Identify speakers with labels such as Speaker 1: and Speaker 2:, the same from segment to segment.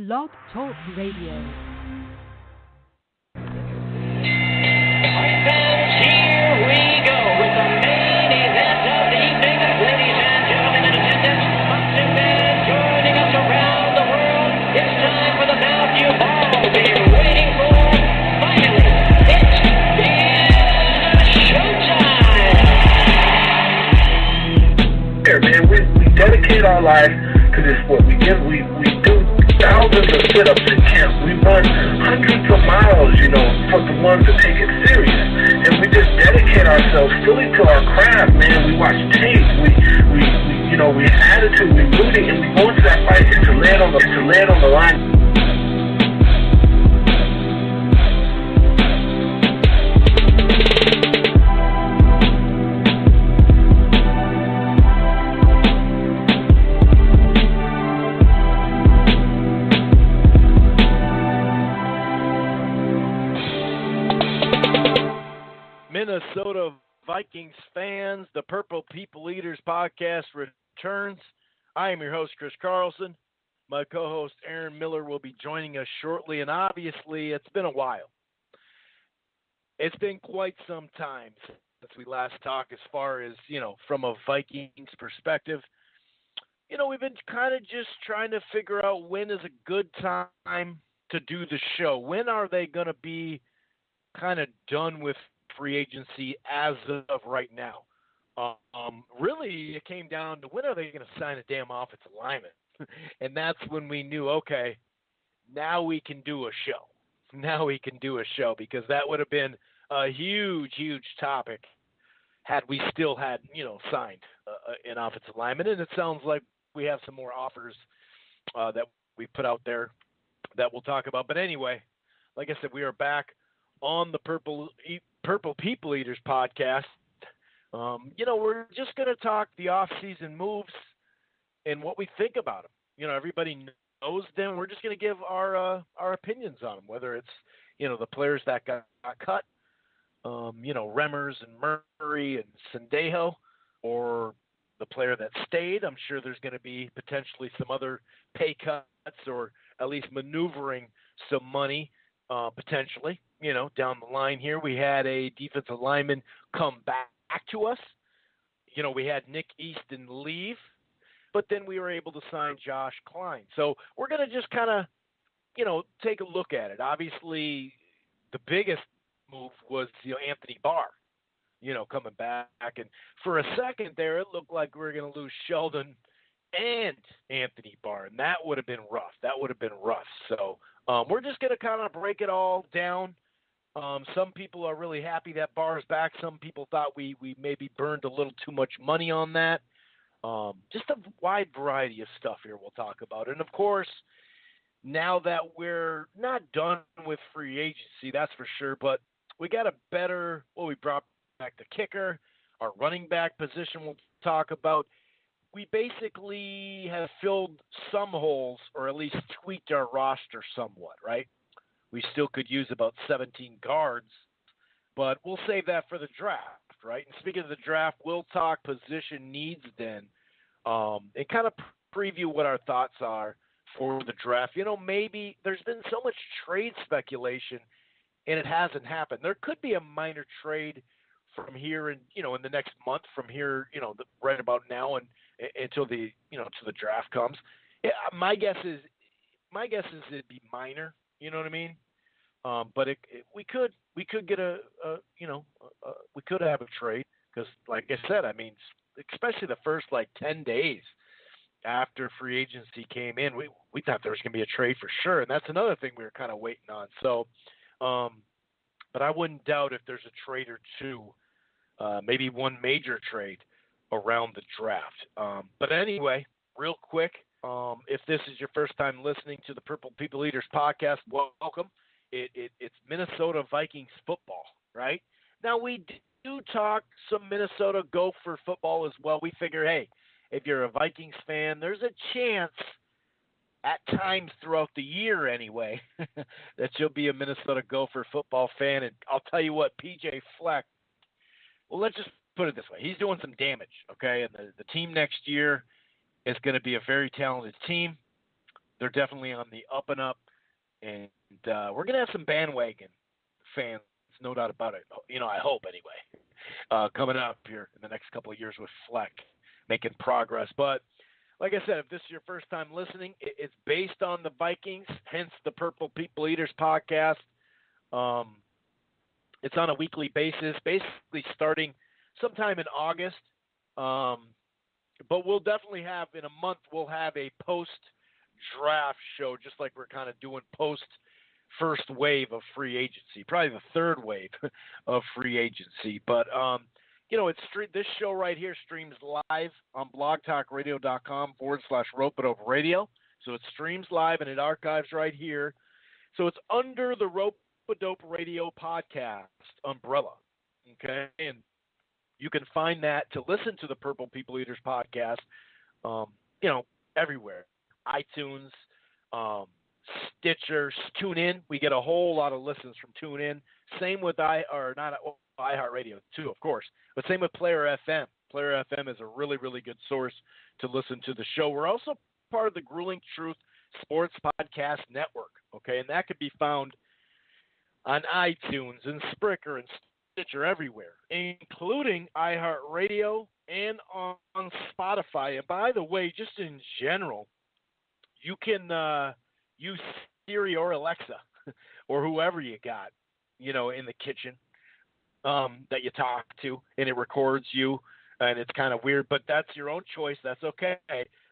Speaker 1: Blog Talk Radio.
Speaker 2: Here we go with the main event of the evening. Ladies and gentlemen in attendance, moms and dads joining us around the world. It's time for the bout you've all been waiting for. Finally, it is showtime.
Speaker 3: Here, man, we dedicate our life to this sport. We do thousands of sit-ups in camp. We run hundreds of miles, for the ones that take it serious. And we just dedicate ourselves fully to our craft, man. We watch tape. We have attitude. We rooting, and we go into that fight and to lay it on the line.
Speaker 4: Minnesota Vikings fans, the Purple People Eaters podcast returns. I am your host, Chris Carlson. My co-host, Aaron Miller, will be joining us shortly, and obviously it's been a while. It's been quite some time since we last talked as far as, from a Vikings perspective. We've been kind of just trying to figure out when is a good time to do the show. When are they going to be kind of done with free agency as of right now? Really, it came down to when are they going to sign a damn offensive lineman? And that's when we knew, okay, now we can do a show. Now we can do a show, because that would have been a huge, huge topic had we still had, signed an offensive lineman. And it sounds like we have some more offers that we put out there that we'll talk about. But anyway, like I said, we are back on the Purple People Eaters podcast. We're just going to talk the off-season moves and what we think about them. Everybody knows them. We're just going to give our opinions on them, whether it's, the players that got cut, Remmers and Murray and Sendejo, or the player that stayed. I'm sure there's going to be potentially some other pay cuts, or at least maneuvering some money potentially. Down the line here, we had a defensive lineman come back to us. We had Nick Easton leave, but then we were able to sign Josh Klein. So we're going to just kind of, take a look at it. Obviously, the biggest move was, Anthony Barr, coming back. And for a second there, it looked like we were going to lose Sheldon and Anthony Barr, and that would have been rough. So we're just going to kind of break it all down. Some people are really happy that Barr's back. Some people thought we maybe burned a little too much money on that. Just a wide variety of stuff here we'll talk about. And, of course, now that we're not done with free agency, that's for sure, but we got we brought back the kicker, our running back position we'll talk about. We basically have filled some holes, or at least tweaked our roster somewhat, right? We still could use about 17 guards, but we'll save that for the draft, right? And speaking of the draft, we'll talk position needs then, and kind of preview what our thoughts are for the draft. Maybe there's been so much trade speculation, and it hasn't happened. There could be a minor trade from here in the next month from here, right about now and until the, till the draft comes. Yeah, my guess is it'd be minor. You know what I mean? But we could get we could have a trade, because, like I said, especially the first 10 days after free agency came in, we thought there was going to be a trade for sure, and that's another thing we were kind of waiting on. So, but I wouldn't doubt if there's a trade or two, maybe one major trade around the draft. But anyway, real quick. If this is your first time listening to the Purple People Eaters podcast, welcome. It's Minnesota Vikings football, right? Now, we do talk some Minnesota Gopher football as well. We figure, hey, if you're a Vikings fan, there's a chance at times throughout the year anyway that you'll be a Minnesota Gopher football fan. And I'll tell you what, PJ Fleck, well, let's just put it this way. He's doing some damage, okay? And the team next year is going to be a very talented team. they're definitely on the up and up, and we're gonna have some bandwagon fans, no doubt about it. I hope anyway, coming up here in the next couple of years with Fleck making progress. But like I said, if this is your first time listening, it's based on the Vikings, hence the Purple People Eaters podcast. It's on a weekly basis, basically starting sometime in August. But we'll definitely have, in a month, we'll have a post-draft show, just like we're kind of doing post-first wave of free agency, probably the third wave of free agency. But, this show right here streams live on blogtalkradio.com/Rope-A-Dope Radio. So it streams live and it archives right here. So it's under the Rope-A-Dope Radio podcast umbrella. Okay. And you can find that to listen to the Purple People Eaters podcast, everywhere. iTunes, Stitcher, TuneIn. We get a whole lot of listens from TuneIn. Same with iHeartRadio too, of course. But same with Player FM. Player FM is a really, really good source to listen to the show. We're also part of the Grueling Truth Sports Podcast Network, okay? And that could be found on iTunes and Spreaker and Stitcher, everywhere, including iHeartRadio and on Spotify. And by the way, just in general, you can use Siri or Alexa or whoever you got, in the kitchen that you talk to, and it records you, and it's kind of weird, but that's your own choice. That's okay.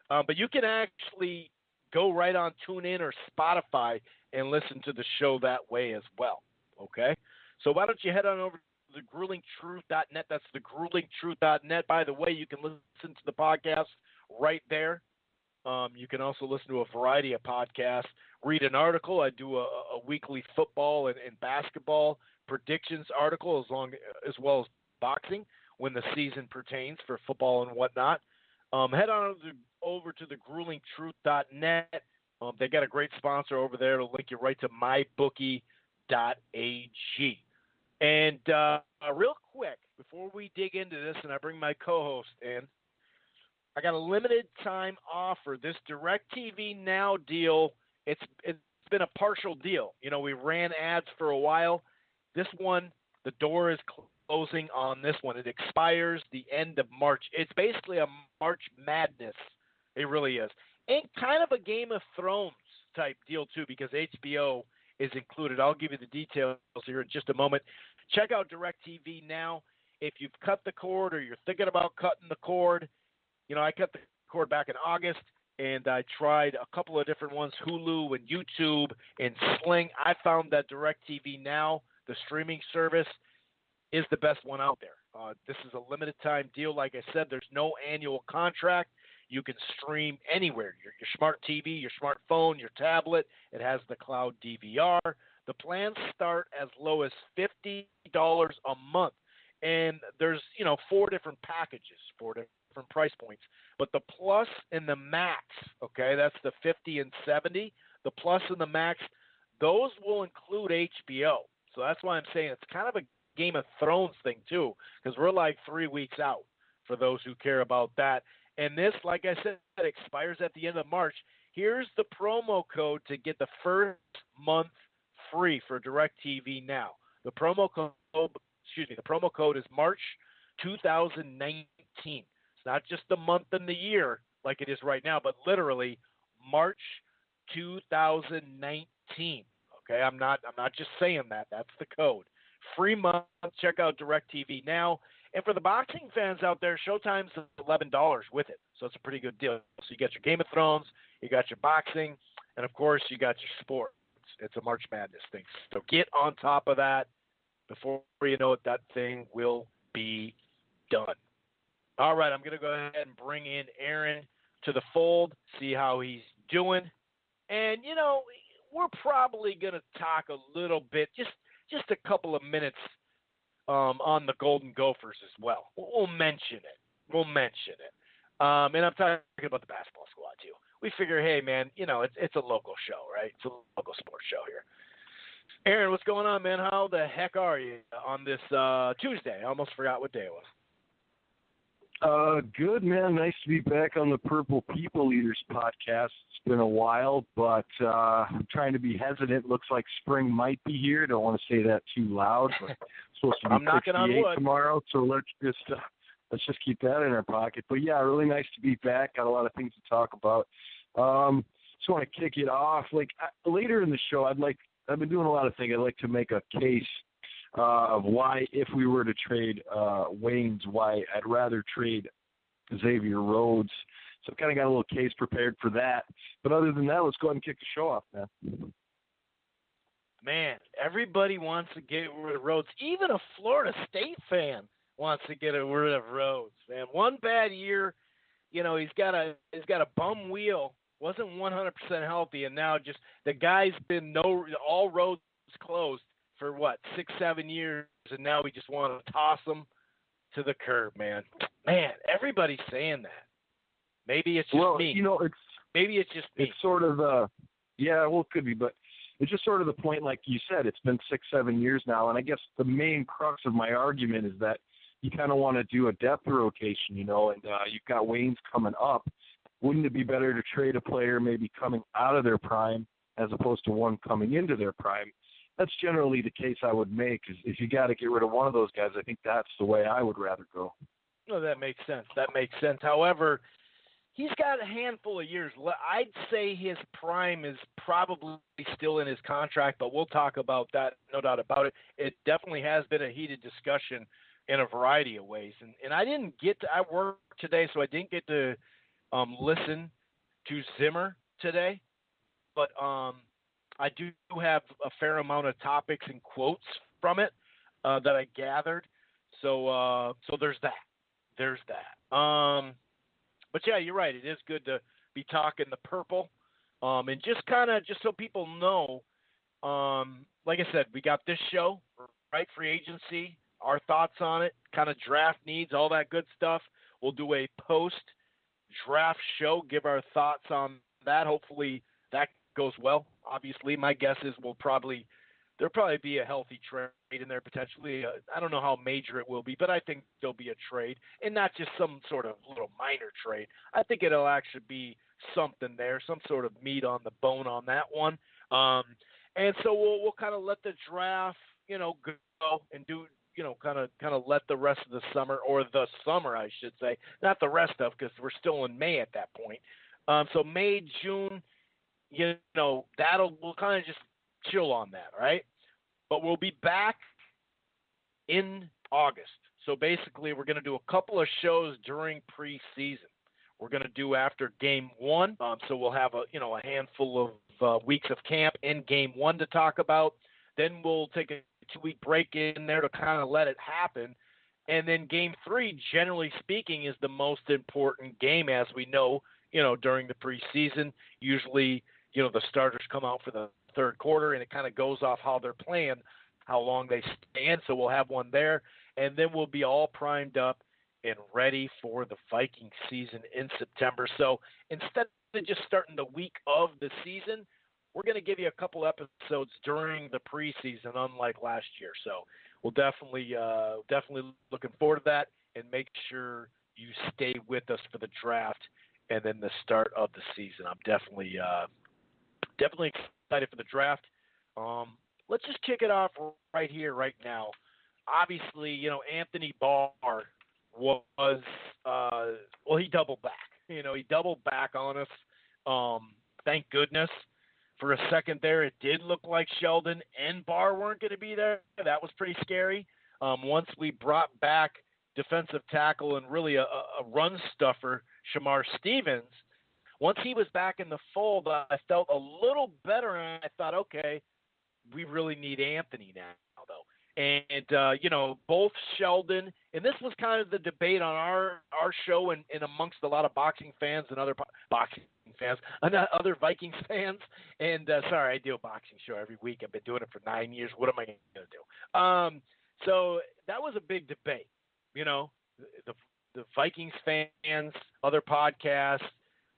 Speaker 4: But you can actually go right on TuneIn or Spotify and listen to the show that way as well, okay? So why don't you head on over to thegruelingtruth.net. That's thegruelingtruth.net. By the way, you can listen to the podcast right there. You can also listen to a variety of podcasts, read an article. I do a weekly football and basketball predictions article as well as boxing when the season pertains for football and whatnot. Head on over to thegruelingtruth.net. They got a great sponsor over there. It'll link you right to mybookie.ag. And real quick, before we dig into this and I bring my co-host in, I got a limited time offer. This DirecTV Now deal, it's been a partial deal. We ran ads for a while. This one, the door is closing on this one. It expires the end of March. It's basically a March Madness. It really is. And kind of a Game of Thrones type deal, too, because HBO is included. I'll give you the details here in just a moment. Check out DirecTV Now. If you've cut the cord or you're thinking about cutting the cord, I cut the cord back in August, and I tried a couple of different ones, Hulu and YouTube and Sling. I found that DirecTV Now, the streaming service, is the best one out there. This is a limited time deal. Like I said, there's no annual contract. You can stream anywhere, your smart TV, your smartphone, your tablet. It has the cloud DVR. The plans start as low as $50 a month. And there's, 4 different packages, 4 different price points. But the Plus and the Max, okay, that's the 50 and 70. The Plus and the Max, those will include HBO. So that's why I'm saying it's kind of a Game of Thrones thing, too, because we're like 3 weeks out for those who care about that. And this, like I said, expires at the end of March. Here's the promo code to get the first month free for DirecTV Now. The promo code is March 2019. It's not just the month and the year like it is right now, but literally March 2019. Okay, I'm not just saying that. That's the code. Free month. Check out DirecTV Now. And for the boxing fans out there, Showtime's $11 with it. So it's a pretty good deal. So you got your Game of Thrones, you got your boxing, and of course you got your sports. It's a March Madness thing. So get on top of that. Before you know it, that thing will be done. All right, I'm going to go ahead and bring in Aaron to the fold, see how he's doing. And, we're probably going to talk a little bit, just a couple of minutes on the Golden Gophers as well. We'll mention it. And I'm talking about the basketball squad, too. We figure, hey, man, it's a local show, right? It's a local sports show here. Aaron, what's going on, man? How the heck are you on this Tuesday? I almost forgot what day it was.
Speaker 1: Good, man. Nice to be back on the Purple People Eaters podcast. It's been a while, but I'm trying to be hesitant. Looks like spring might be here. Don't want to say that too loud, but it's supposed to be
Speaker 4: I'm knocking on
Speaker 1: 68
Speaker 4: wood
Speaker 1: tomorrow, so let's just keep that in our pocket. But yeah, really nice to be back. Got a lot of things to talk about. Just want to kick it off. Later in the show, I've been doing a lot of things. I'd like to make a case of why, if we were to trade Waynes, why I'd rather trade Xavier Rhodes. So I've kind of got a little case prepared for that. But other than that, let's go ahead and kick the show off, man.
Speaker 4: Man, everybody wants to get rid of Rhodes. Even a Florida State fan wants to get rid of Rhodes, man. One bad year, he's got a bum wheel. Wasn't 100% healthy, and now just the guy's been all roads closed for 6-7 years, and now we just want to toss him to the curb, man. Man, everybody's saying that. Maybe it's just me. Maybe it's just me.
Speaker 1: It's sort of it could be, but it's just sort of the point, like you said, it's been 6-7 years now, and I guess the main crux of my argument is that you kind of want to do a depth rotation, and you've got Waynes coming up. Wouldn't it be better to trade a player maybe coming out of their prime as opposed to one coming into their prime? That's generally the case I would make. Is if you got to get rid of one of those guys, I think that's the way I would rather go.
Speaker 4: No, that makes sense. However, he's got a handful of years. I'd say his prime is probably still in his contract, but we'll talk about that, no doubt about it. It definitely has been a heated discussion in a variety of ways. And I I worked today, so I didn't get to listen to Zimmer today, but I do have a fair amount of topics and quotes from it that I gathered. So there's that. But yeah, you're right. It is good to be talking the purple. And just so people know, like I said, we got this show, right? Free agency, our thoughts on it, kind of draft needs, all that good stuff. We'll do a post-draft show, give our thoughts on that. Hopefully that goes well. Obviously, my guess is there'll probably be a healthy trade in there potentially. I don't know how major it will be, but I think there'll be a trade, and not just some sort of little minor trade. I think it'll actually be something there, some sort of meat on the bone on that one. And so we'll kind of let the draft, go and do, kind of let the rest of the summer, or the summer, I should say, not the rest of, because we're still in May at that point. So May, June, we'll kind of just chill on that, right? But we'll be back in August. So basically, we're going to do a couple of shows during preseason. We're going to do after Game 1. So we'll have a handful of weeks of camp in Game 1 to talk about. Then we'll take a 2-week break in there to kind of let it happen. And then Game 3, generally speaking, is the most important game, as we know, during the preseason. Usually, the starters come out for the third quarter, and it kind of goes off how they're playing, how long they stand. So we'll have one there, and then we'll be all primed up and ready for the Viking season in September. So instead of just starting the week of the season, we're going to give you a couple episodes during the preseason, unlike last year. So we'll definitely looking forward to that, and make sure you stay with us for the draft and then the start of the season. I'm definitely excited for the draft. Let's just kick it off right here, right now. Obviously, Anthony Barr was, he doubled back. He doubled back on us. Thank goodness. For a second there, it did look like Sheldon and Barr weren't going to be there. That was pretty scary. Once we brought back defensive tackle and really a run stuffer, Shamar Stevens, once he was back in the fold, I felt a little better, and I thought, okay, we really need Anthony now, though. And, both Sheldon, and this was kind of the debate on our show and amongst a lot of boxing fans and other boxing fans, other Vikings fans. And, sorry, I do a boxing show every week. I've been doing it for 9 years. What am I going to do? So that was a big debate. The Vikings fans, other podcasts,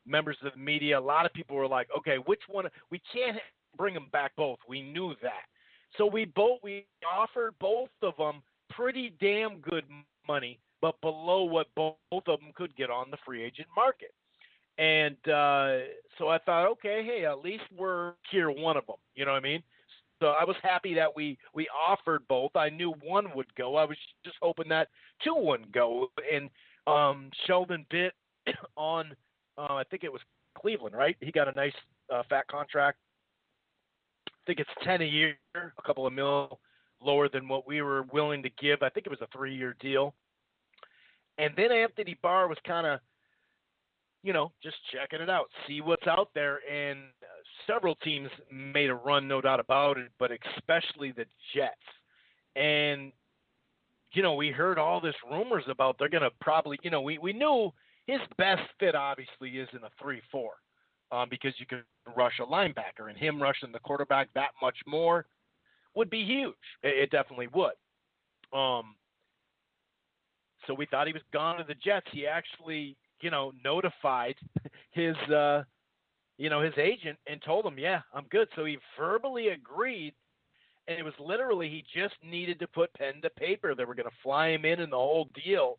Speaker 4: members of the media, a lot of people were like, okay, which one? We can't bring them back both. We knew that. So we offered both of them pretty damn good money but below what both of them could get on the free agent market. And so I thought, okay, hey, at least we're here one of them. You know what I mean? So I was happy that we offered both. I knew one would go. I was just hoping that two wouldn't go. And Sheldon bit on, I think it was Cleveland, right? He got a nice fat contract. I think it's 10 a year, a couple of mil lower than what we were willing to give. I think it was a 3-year deal. And then Anthony Barr was kind of, just checking it out, see what's out there. And several teams made a run, no doubt about it, but especially the Jets. And, we heard all this rumors about they're going to probably, we knew his best fit obviously is in a 3-4 because you can rush a linebacker, and him rushing the quarterback that much more would be huge. It definitely would. So we thought he was gone to the Jets. He actually, notified his, his agent and told him, yeah, I'm good. So he verbally agreed, and it was literally he just needed to put pen to paper. They were going to fly him in and the whole deal.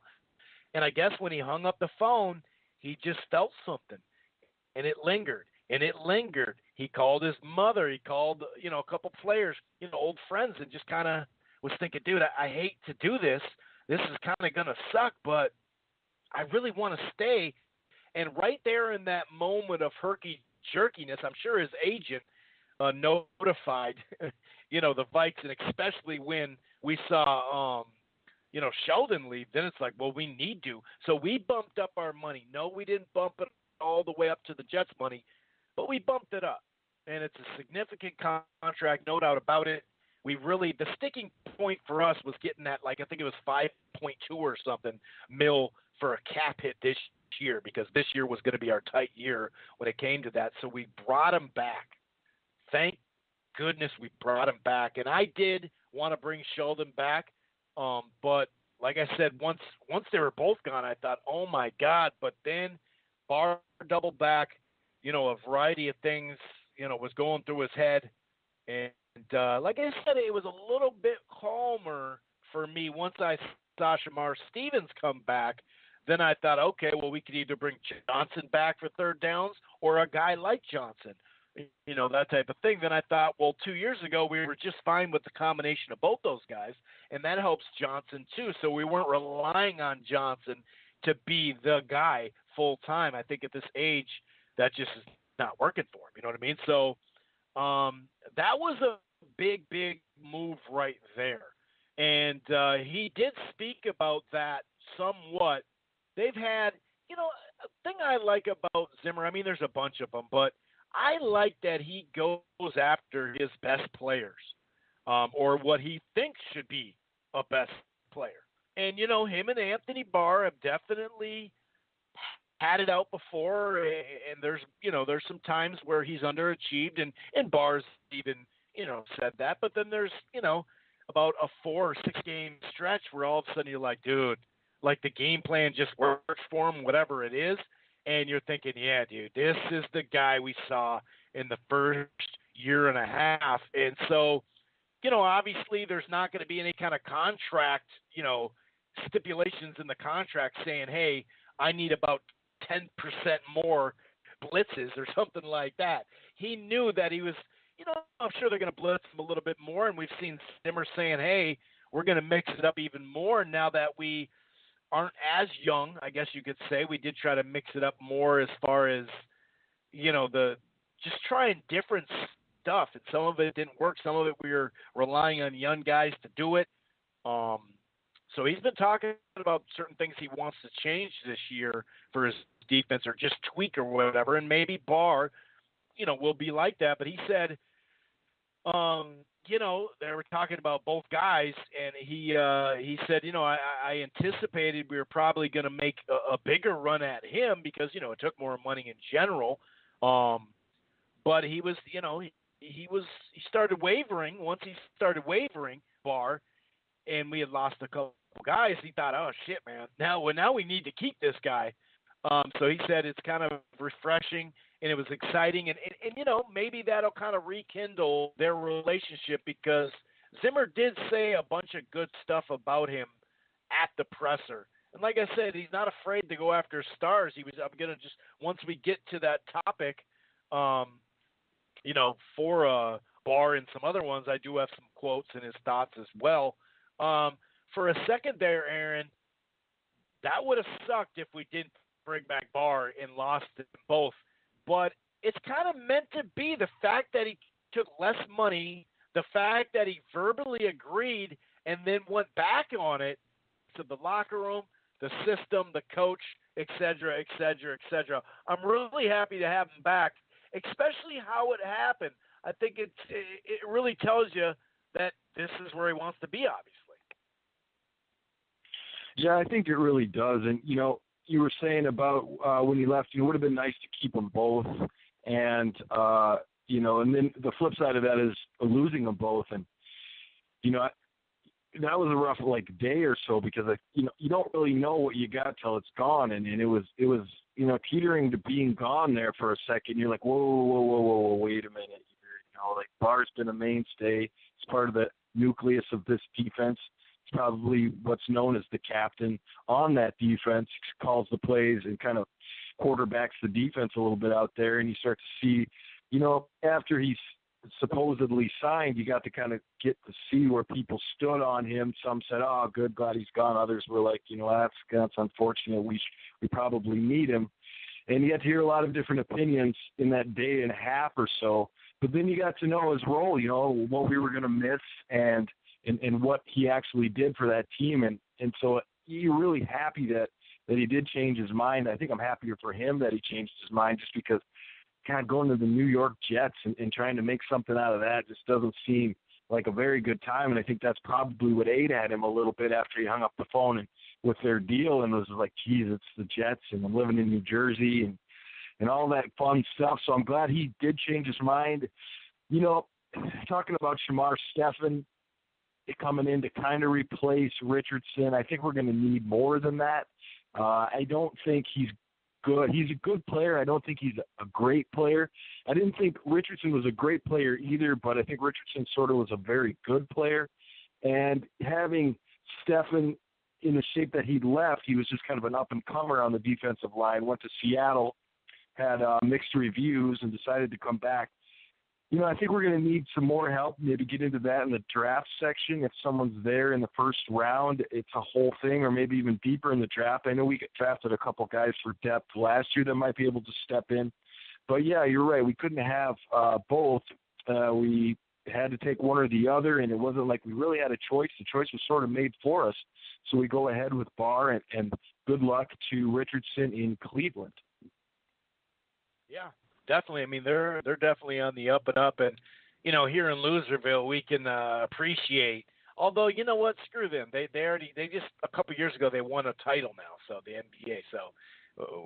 Speaker 4: And I guess when he hung up the phone, he just felt something, and it lingered, and it lingered. He called his mother. He called, a couple players, old friends, and just kind of was thinking, dude, I hate to do this. This is kind of going to suck, but I really want to stay. And right there in that moment of herky-jerkiness, I'm sure his agent notified, the Vikes, and especially when we saw, Sheldon leave, then it's like, well, we need to. So we bumped up our money. No, we didn't bump it all the way up to the Jets' money, but we bumped it up. And it's a significant contract, no doubt about it. The sticking point for us was getting that, I think it was 5.2 or something mil for a cap hit this year, because this year was going to be our tight year when it came to that. So we brought him back. Thank goodness we brought him back. And I did want to bring Sheldon back. But like I said, once they were both gone, I thought, oh my God. But then Barr doubled back, a variety of things, was going through his head. And like I said, it was a little bit calmer for me once I saw Shamar Stevens come back. Then I thought, okay, well, we could either bring Johnson back for third downs or a guy like Johnson, that type of thing. Then I thought, well, 2 years ago, we were just fine with the combination of both those guys, and that helps Johnson too. So we weren't relying on Johnson to be the guy full time. I think at this age, that just is not working for him. You know what I mean? So that was a big, big move right there. And he did speak about that somewhat. They've had, a thing I like about Zimmer, there's a bunch of them, but I like that he goes after his best players, or what he thinks should be a best player. And, him and Anthony Barr have definitely had it out before, and there's some times where he's underachieved, and Barr's even, said that. But then there's, about a 4 or 6 game stretch where all of a sudden you're like, dude, the game plan just works for him, whatever it is. And you're thinking, yeah, dude, this is the guy we saw in the first year and a half. And so, obviously there's not going to be any kind of contract, stipulations in the contract saying, hey, I need about 10% more blitzes or something like that. He knew that he was, I'm sure they're going to blitz him a little bit more. And we've seen Zimmer saying, hey, we're going to mix it up even more now that we aren't as young, I guess you could say. We did try to mix it up more as far as, just trying different stuff. And some of it didn't work. Some of it we were relying on young guys to do it. So he's been talking about certain things he wants to change this year for his defense, or just tweak or whatever. And maybe Barr, will be like that. But he said, they were talking about both guys, and he said, I anticipated we were probably going to make a bigger run at him because, it took more money in general. But he was, he started wavering. Once he started wavering, Barr, and we had lost a couple guys, he thought, oh shit, man, now we need to keep this guy. So he said it's kind of refreshing, and it was exciting, and maybe that'll kind of rekindle their relationship, because Zimmer did say a bunch of good stuff about him at the presser, And like I said, he's not afraid to go after stars. I'm gonna just once we get to that topic, for Barr and some other ones, I do have some quotes and his thoughts as well. For a second there, Aaron, that would have sucked if we didn't bring back Barr and lost them both. But it's kind of meant to be. The fact that he took less money, the fact that he verbally agreed and then went back on it to the locker room, the system, the coach, et cetera, et cetera, et cetera. I'm really happy to have him back, especially how it happened. I think it really tells you that this is where he wants to be, obviously.
Speaker 1: Yeah, I think it really does. And, you were saying about when he left, it would have been nice to keep them both. And, and then the flip side of that is losing them both. And, that was a rough day or so because you don't really know what you got till it's gone, and it was teetering to being gone there for a second. You're like, whoa, wait a minute. Barr's been a mainstay. It's part of the nucleus of this defense. It's probably what's known as the captain on that defense. Calls the plays and kind of quarterbacks the defense a little bit out there, and you start to see, after he's supposedly signed, you got to kind of get to see where people stood on him. Some said, "Oh, good, glad he's gone." Others were like, that's unfortunate. We probably need him. And you got to hear a lot of different opinions in that day and a half or so. But then you got to know his role, what we were going to miss and what he actually did for that team. And so you're really happy that he did change his mind. I think I'm happier for him that he changed his mind just because God, going to the New York Jets and trying to make something out of that just doesn't seem like a very good time. And I think that's probably what ate at him a little bit after he hung up the phone and with their deal and was like, geez, it's the Jets and I'm living in New Jersey and all that fun stuff. So I'm glad he did change his mind. Talking about Shamar Stephen coming in to kind of replace Richardson, I think we're going to need more than that. I don't think he's good. He's a good player. I don't think he's a great player. I didn't think Richardson was a great player either, but I think Richardson sort of was a very good player. And having Stephen in the shape that he left, he was just kind of an up-and-comer on the defensive line, went to Seattle, had mixed reviews, and decided to come back. I think we're going to need some more help, maybe get into that in the draft section. If someone's there in the first round, it's a whole thing, or maybe even deeper in the draft. I know we drafted a couple guys for depth last year that might be able to step in. But, yeah, you're right. We couldn't have both. We had to take one or the other, and it wasn't like we really had a choice. The choice was sort of made for us. So we go ahead with Barr, and good luck to Richardson in Cleveland.
Speaker 4: Yeah. Definitely. I mean, they're definitely on the up and up, and here in Loserville we can appreciate. Although you know what, screw them. They just a couple years ago they won a title now, so the NBA. So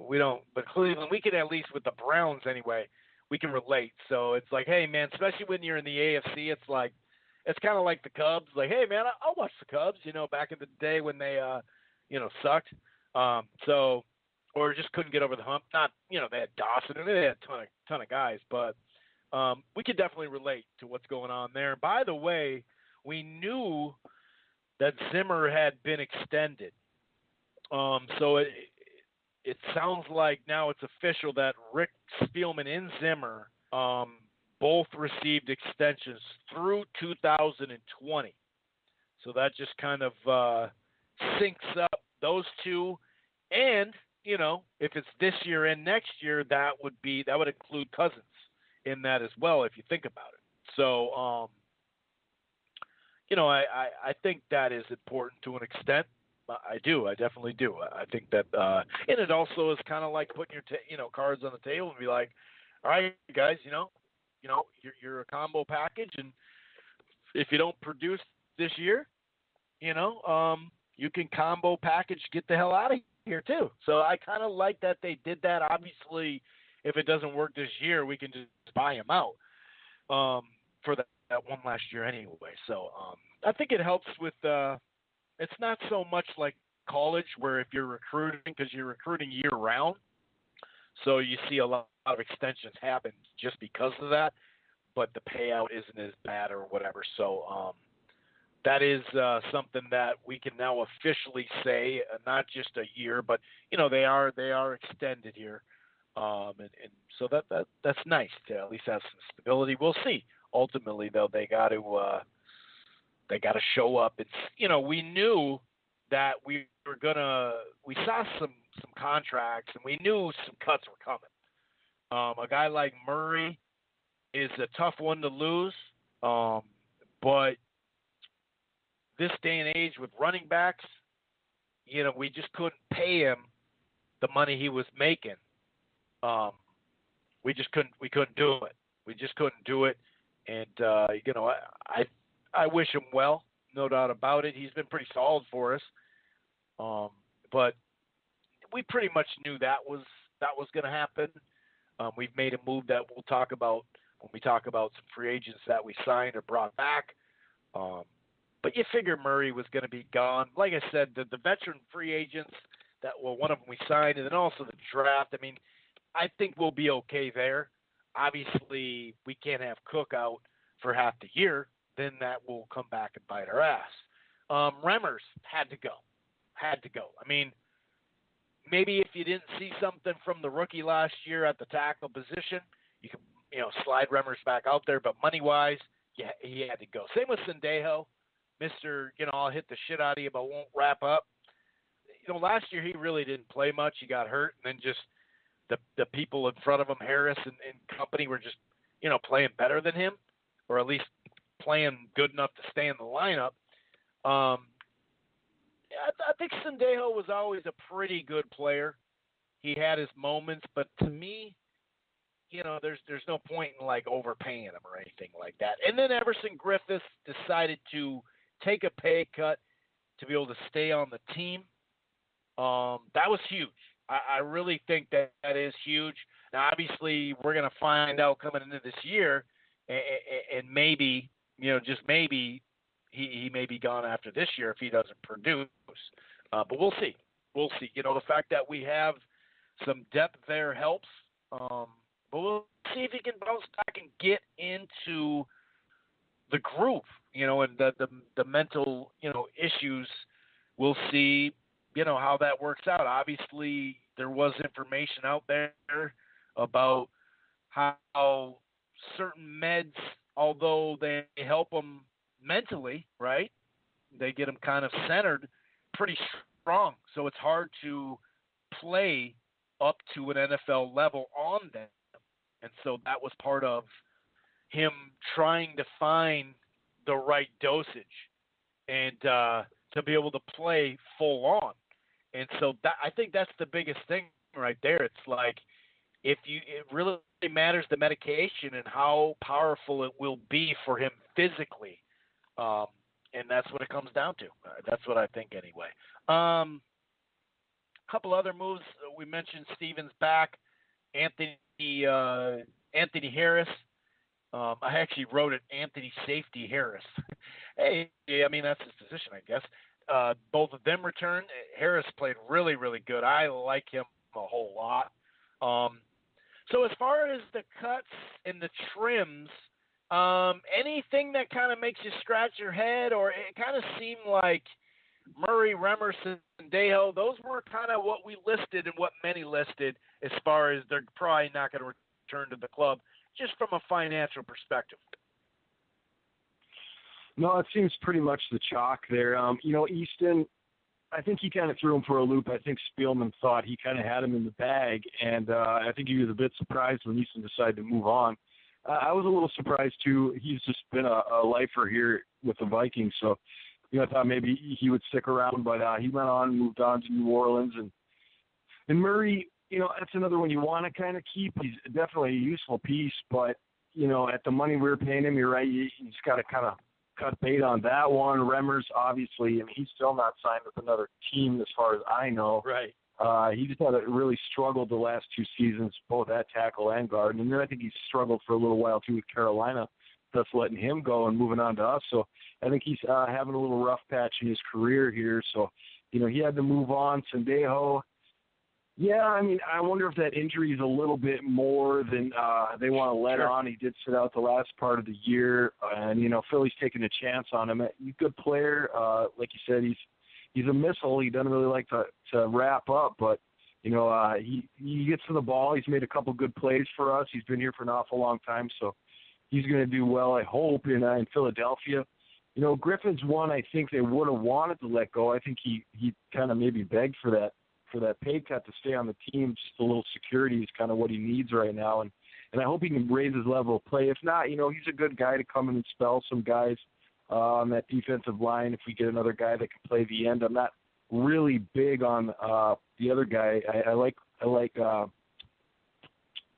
Speaker 4: we don't. But Cleveland, we can at least with the Browns anyway, we can relate. So it's like, hey man, especially when you're in the AFC, it's kind of like the Cubs. Like, hey man, I'll watch the Cubs. Back in the day when they sucked. Or just couldn't get over the hump. Not, they had Dawson and they had a ton of guys, but we could definitely relate to what's going on there. By the way, we knew that Zimmer had been extended. So it sounds like now it's official that Rick Spielman and Zimmer both received extensions through 2020. So that just kind of syncs up those two. And if it's this year and next year, that would include Cousins in that as well, if you think about it. So, I think that is important to an extent. I do. I definitely do. I think that, and it also is kind of like putting your, cards on the table and be like, all right, guys, you're a combo package, and if you don't produce this year, you can combo package, get the hell out of here too. So I kind of like that they did that. Obviously, if it doesn't work this year, we can just buy him out for that one last year anyway. So I think it helps with it's not so much like college where if you're recruiting, because you're recruiting year round, so you see a lot of extensions happen just because of that, but the payout isn't as bad or whatever. So that is something that we can now officially say, not just a year, but they are extended here, and so that's nice to at least have some stability. We'll see. Ultimately, though, they got to show up. It's we knew that we saw some contracts and we knew some cuts were coming. A guy like Murray is a tough one to lose, but this day and age with running backs, we just couldn't pay him the money he was making. We couldn't do it. We just couldn't do it. And I wish him well, no doubt about it. He's been pretty solid for us. But we pretty much knew that was going to happen. We've made a move that we'll talk about when we talk about some free agents that we signed or brought back. But you figure Murray was going to be gone. Like I said, the veteran free agents one of them we signed, and then also the draft. I mean, I think we'll be okay there. Obviously, we can't have Cook out for half the year. Then that will come back and bite our ass. Remmers had to go. I mean, maybe if you didn't see something from the rookie last year at the tackle position, you could slide Remmers back out there. But money-wise, yeah, he had to go. Same with Sendejo. Mr. I'll hit the shit out of you, but won't wrap up. Last year he really didn't play much. He got hurt, and then just the people in front of him, Harris and company, were just playing better than him, or at least playing good enough to stay in the lineup. I think Sendejo was always a pretty good player. He had his moments, but to me, there's no point in overpaying him or anything like that. And then Everson Griffiths decided to take a pay cut to be able to stay on the team. That was huge. I really think that is huge. Now, obviously, we're going to find out coming into this year, and maybe, just maybe, he may be gone after this year if he doesn't produce. But we'll see. The fact that we have some depth there helps. But we'll see if he can bounce back and get into the groove, and the mental, issues. We'll see, how that works out. Obviously, there was information out there about how certain meds, although they help them mentally, right, they get them kind of centered pretty strong. So it's hard to play up to an NFL level on them. And so that was part of him trying to find the right dosage and to be able to play full on. And so I think that's the biggest thing right there. It's like it really matters the medication and how powerful it will be for him physically. And that's what it comes down to. That's what I think anyway. A couple other moves. We mentioned Stevens back. Anthony Harris. I actually wrote it Anthony Safety Harris. Hey, I mean, that's his position, I guess. Both of them returned. Harris played really, really good. I like him a whole lot. So as far as the cuts and the trims, anything that kind of makes you scratch your head, or it kind of seemed like Murray, Remerson, and Dejo, those were kind of what we listed and what many listed as far as they're probably not going to return to the club, just from a financial perspective.
Speaker 1: No, it seems pretty much the chalk there. Easton, I think he kind of threw him for a loop. I think Spielman thought he kind of had him in the bag, and I think he was a bit surprised when Easton decided to move on. I was a little surprised, too. He's just been a lifer here with the Vikings, so I thought maybe he would stick around, but he went on and moved on to New Orleans. And Murray, that's another one you want to kind of keep. He's definitely a useful piece, but, at the money we were paying him, you're right, you just got to kind of cut bait on that one. Remmers, obviously, I mean, he's still not signed with another team as far as I know.
Speaker 4: Right.
Speaker 1: He just had really struggled the last two seasons, both at tackle and guard. And then I think he struggled for a little while, too, with Carolina. That's letting him go and moving on to us. So I think he's having a little rough patch in his career here. So, he had to move on. Sendejo, Yeah, I mean, I wonder if that injury is a little bit more than they want to let on. He did sit out the last part of the year, and Philly's taking a chance on him. He's a good player, like you said. He's a missile. He doesn't really like to wrap up, but he gets to the ball. He's made a couple good plays for us. He's been here for an awful long time, so he's going to do well, I hope, in Philadelphia. Griffin's one I think they would have wanted to let go. I think he kind of maybe begged for that pay cut to stay on the team. Just a little security is kind of what he needs right now, and I hope he can raise his level of play. If not, he's a good guy to come in and spell some guys on that defensive line. If we get another guy that can play the end, I'm not really big on the other guy. I like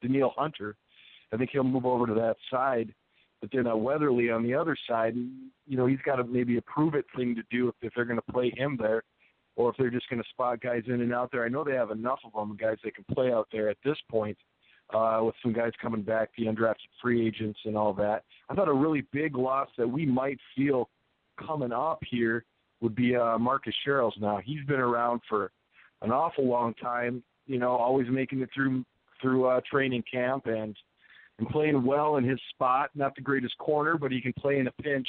Speaker 1: Daniil Hunter. I think he'll move over to that side. But then Weatherly on the other side, he's got maybe a prove-it thing to do if they're going to play him there, or if they're just going to spot guys in and out there. I know they have enough of them, guys that can play out there at this point, with some guys coming back, the undrafted free agents and all that. I thought a really big loss that we might feel coming up here would be Marcus Sherrills now. He's been around for an awful long time, always making it through training camp and playing well in his spot. Not the greatest corner, but he can play in a pinch,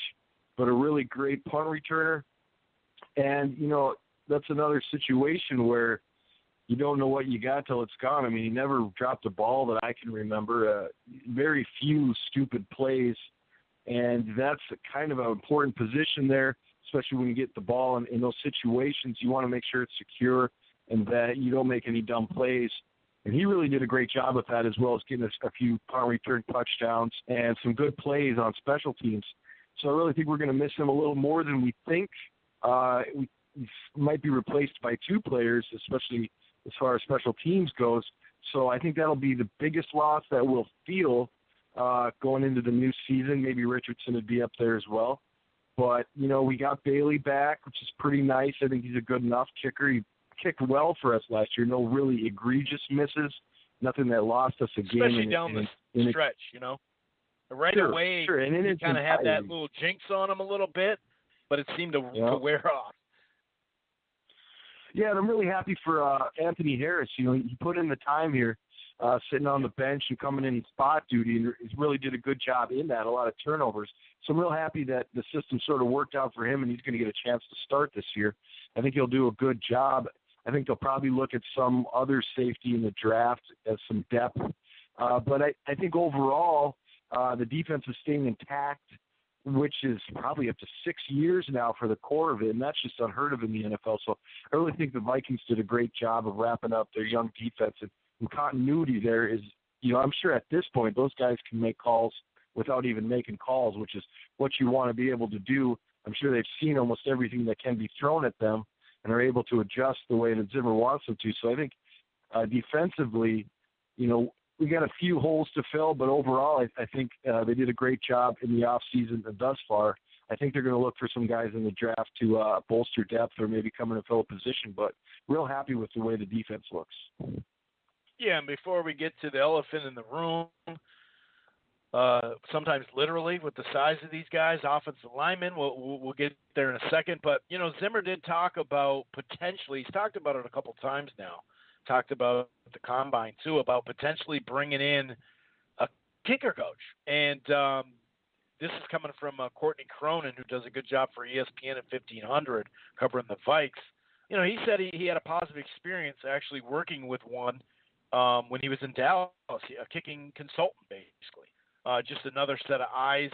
Speaker 1: but a really great punt returner. And, that's another situation where you don't know what you got till it's gone. I mean, he never dropped a ball that I can remember. Very few stupid plays, and that's kind of an important position there, especially when you get the ball in those situations. You want to make sure it's secure and that you don't make any dumb plays. And he really did a great job with that, as well as getting a few punt return touchdowns and some good plays on special teams. So I really think we're going to miss him a little more than we think. He might be replaced by two players, especially as far as special teams goes. So I think that'll be the biggest loss that we'll feel going into the new season. Maybe Richardson would be up there as well. But, we got Bailey back, which is pretty nice. I think he's a good enough kicker. He kicked well for us last year. No really egregious misses. Nothing that lost us a game.
Speaker 4: Especially down the stretch, Right away,
Speaker 1: sure. And
Speaker 4: he kind of had that little jinx on him a little bit, but it seemed to wear off.
Speaker 1: Yeah, and I'm really happy for Anthony Harris. He put in the time here, sitting on the bench and coming in spot duty, and he really did a good job in that, a lot of turnovers. So I'm real happy that the system sort of worked out for him, and he's going to get a chance to start this year. I think he'll do a good job. I think they'll probably look at some other safety in the draft as some depth. But I think overall the defense is staying intact, which is probably up to 6 years now for the core of it, and that's just unheard of in the NFL. So I really think the Vikings did a great job of wrapping up their young defense, and continuity there is, I'm sure at this point those guys can make calls without even making calls, which is what you want to be able to do. I'm sure they've seen almost everything that can be thrown at them and are able to adjust the way that Zimmer wants them to. So I think defensively, we got a few holes to fill, but overall I think they did a great job in the offseason thus far. I think they're going to look for some guys in the draft to bolster depth or maybe come in and fill a position, but real happy with the way the defense looks.
Speaker 4: Yeah, and before we get to the elephant in the room, sometimes literally with the size of these guys, offensive linemen, we'll get there in a second. But, Zimmer did talk about potentially, he's talked about it a couple times now, talked about the combine too, about potentially bringing in a kicker coach. And this is coming from Courtney Cronin, who does a good job for ESPN at 1500 covering the Vikes. He said he had a positive experience actually working with one when he was in Dallas, a kicking consultant basically. Just another set of eyes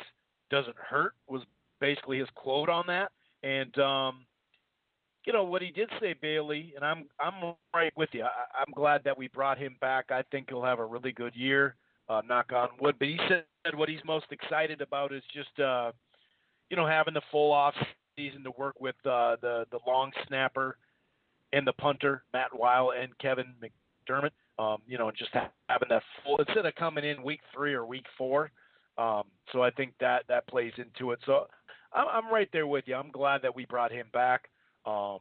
Speaker 4: doesn't hurt was basically his quote on that. And, what he did say, Bailey, and I'm right with you. I'm glad that we brought him back. I think he'll have a really good year, knock on wood. But he said what he's most excited about is just, having the full off season to work with the long snapper and the punter, Matt Weil and Kevin McDermott. Just having that full, instead of coming in week 3 or week 4. So I think that plays into it. So I'm right there with you. I'm glad that we brought him back. And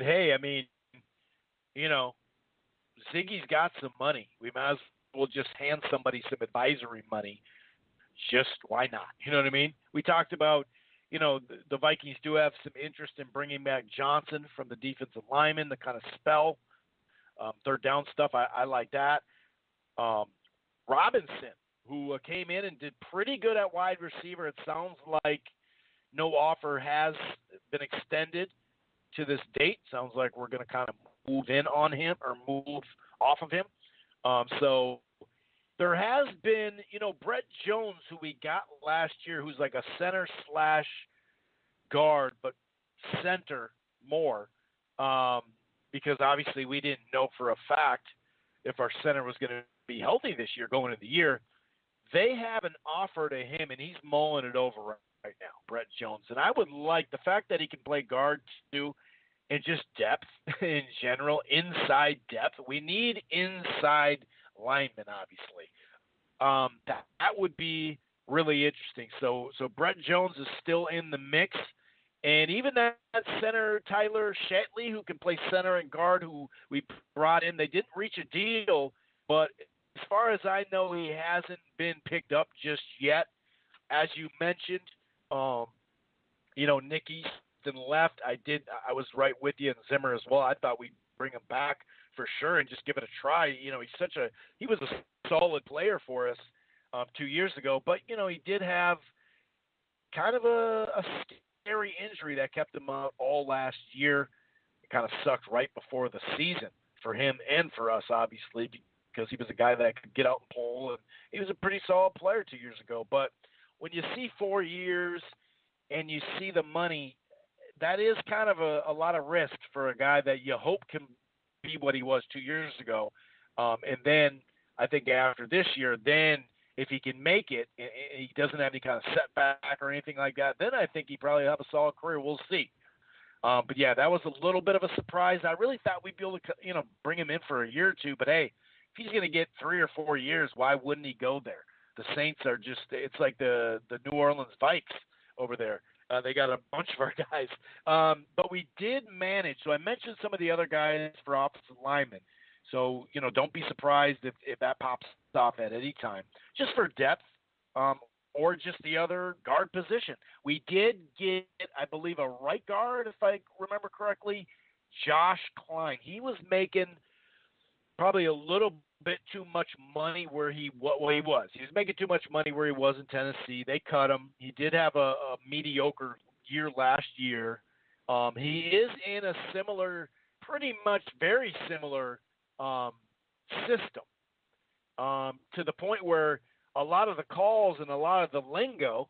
Speaker 4: hey, I mean, Ziggy's got some money. We might as well just hand somebody some advisory money. Just why not? You know what I mean? We talked about, the Vikings do have some interest in bringing back Johnson from the defensive lineman to kind of spell Third down stuff, I like that. Robinson, who came in and did pretty good at wide receiver. It sounds like no offer has been extended to this date. Sounds like we're going to kind of move in on him or move off of him. So there has been, Brett Jones, who we got last year, who's like a center slash guard, but center more, because obviously we didn't know for a fact if our center was going to be healthy this year going into the year. They have an offer to him, and he's mulling it over right now, Brett Jones. And I would like the fact that he can play guard too, and just depth in general, inside depth. We need inside linemen, obviously. That would be really interesting. So Brett Jones is still in the mix. And even that center, Tyler Shatley, who can play center and guard, who we brought in, they didn't reach a deal, but as far as I know, he hasn't been picked up just yet. As you mentioned, Nick Easton left. I was right with you, and Zimmer as well. I thought we'd bring him back for sure and just give it a try. He was a solid player for us 2 years ago, but he did have kind of a scary injury that kept him out all last year. It kind of sucked right before the season for him and for us, obviously, because he was a guy that could get out and pull, and he was a pretty solid player 2 years ago. But when you see 4 years and you see the money, that is kind of a lot of risk for a guy that you hope can be what he was 2 years ago. And then I think after this year, then if he can make it and he doesn't have any kind of setback or anything like that, then I think he probably have a solid career. We'll see. But yeah, that was a little bit of a surprise. I really thought we'd be able to, bring him in for a year or two. But hey, if he's going to get 3 or 4 years, why wouldn't he go there? The Saints are it's like the New Orleans Vikes over there. They got a bunch of our guys. But we did manage. So I mentioned some of the other guys for offensive linemen. So, don't be surprised if that pops off at any time. Just for depth or just the other guard position. We did get, I believe, a right guard, if I remember correctly, Josh Klein. He was making probably a little bit too much money where he was. He was making too much money where he was in Tennessee. They cut him. He did have a mediocre year last year. He is in a similar, pretty much very similar system to the point where a lot of the calls and a lot of the lingo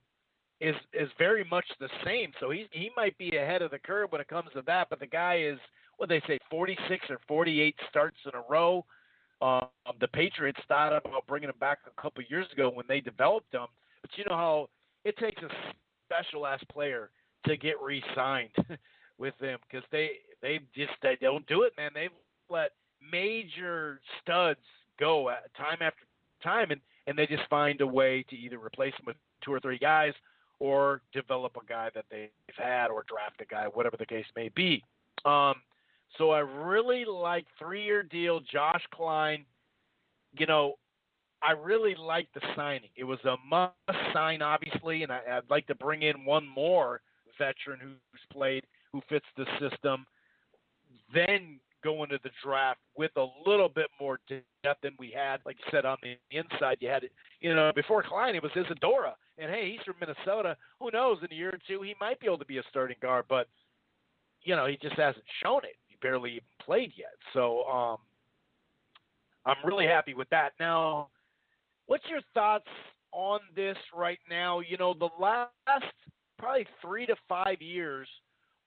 Speaker 4: is very much the same. So he might be ahead of the curve when it comes to that, but the guy is, what they say, 46 or 48 starts in a row. The Patriots thought about bringing him back a couple of years ago when they developed him, but you know how it takes a special-ass player to get re-signed with them because they don't do it, man. They've let major studs go time after time, and they just find a way to either replace them with 2 or 3 guys or develop a guy that they've had or draft a guy, whatever the case may be. So I really like 3-year deal, Josh Klein. I really like the signing. It was a must sign, obviously, and I'd like to bring in one more veteran who's played, who fits the system, then go into the draft with a little bit more depth than we had. Like you said, on the inside, you had it, before Klein, it was Isadora. And, hey, he's from Minnesota. Who knows, in a year or two, he might be able to be a starting guard, but, he just hasn't shown it. Barely even played yet. So I'm really happy with that. Now, what's your thoughts on this right now? The last probably 3 to 5 years,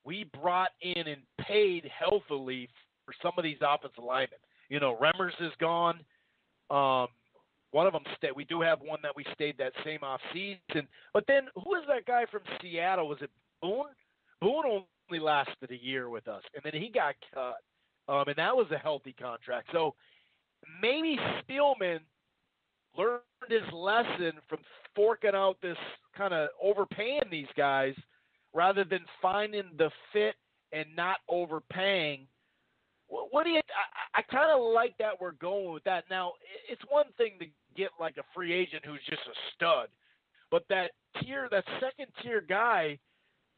Speaker 4: we brought in and paid healthily for some of these offensive linemen. Remmers is gone. One of them stayed. We do have one that we stayed that same off season. But then who is that guy from Seattle? Was it Boone? Boone only lasted a year with us, and then he got cut, and that was a healthy contract. So maybe Spielman learned his lesson from forking out this kind of overpaying these guys rather than finding the fit and not overpaying. What do you? I kind of like that we're going with that. Now, it's one thing to get like a free agent who's just a stud, but that second tier guy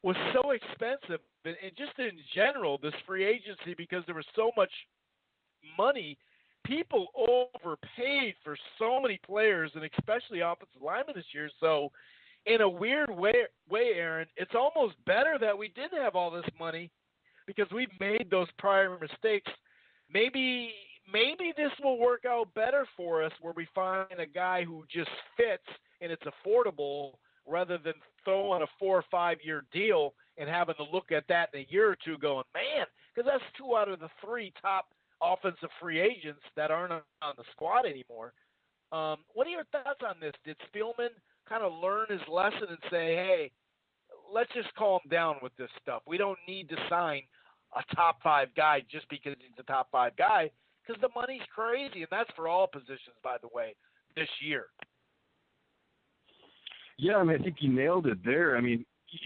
Speaker 4: was so expensive, and just in general, this free agency, because there was so much money. People overpaid for so many players, and especially offensive linemen this year. So, in a weird way, Aaron, it's almost better that we didn't have all this money because we've made those prior mistakes. Maybe this will work out better for us where we find a guy who just fits and it's affordable rather than throwing a 4 or 5 year deal and having to look at that in a year or two going, man, because that's 2 out of the 3 top offensive free agents that aren't on the squad anymore. What are your thoughts on this? Did Spielman kind of learn his lesson and say, hey, let's just calm down with this stuff? We don't need to sign a top 5 guy just because he's a top 5 guy, because the money's crazy, and that's for all positions, by the way, this year.
Speaker 1: Yeah, I mean, I think you nailed it there. I mean,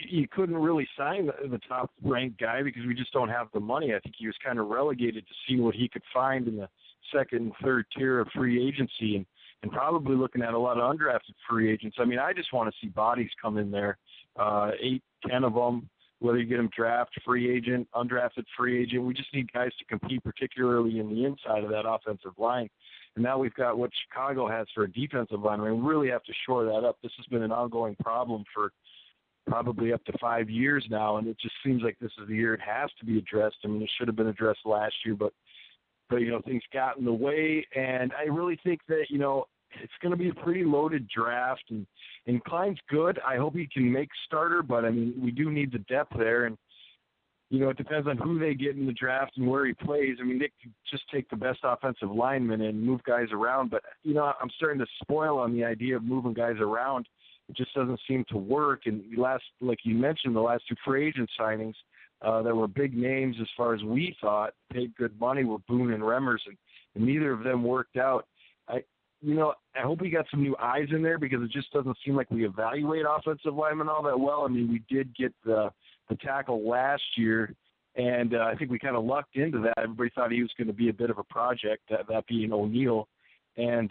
Speaker 1: you couldn't really sign the top-ranked guy because we just don't have the money. I think he was kind of relegated to seeing what he could find in the second and third tier of free agency and probably looking at a lot of undrafted free agents. I mean, I just want to see bodies come in there, 8, 10 of them, whether you get them draft, free agent, undrafted free agent. We just need guys to compete, particularly in the inside of that offensive line. And now we've got what Chicago has for a defensive line. I mean, we really have to shore that up. This has been an ongoing problem for probably up to 5 years now, and it just seems like this is the year it has to be addressed. I mean, it should have been addressed last year, but you know, things got in the way, and I really think that, you know, it's going to be a pretty loaded draft, and Klein's good. I hope he can make starter, but, I mean, we do need the depth there, and, you know, it depends on who they get in the draft and where he plays. I mean, they could just take the best offensive lineman and move guys around, but, you know, I'm starting to spoil on the idea of moving guys around. It just doesn't seem to work, and like you mentioned, the last 2 free agent signings that were big names as far as we thought, paid good money, were Boone and Remmers, and neither of them worked out. I hope we got some new eyes in there because it just doesn't seem like we evaluate offensive linemen all that well. I mean, we did get the tackle last year, and I think we kind of lucked into that. Everybody thought he was going to be a bit of a project, that being O'Neal, and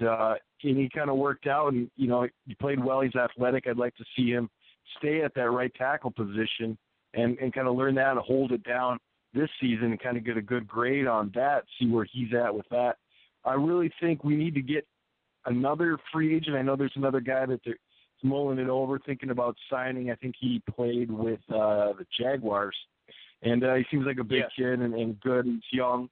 Speaker 1: he kind of worked out, and, you know, he played well. He's athletic. I'd like to see him stay at that right tackle position and kind of learn that and hold it down this season and kind of get a good grade on that, see where he's at with that. I really think we need to get another free agent. I know there's another guy that they're mulling it over, thinking about signing. I think he played with the Jaguars, and he seems like a big kid and good and he's young.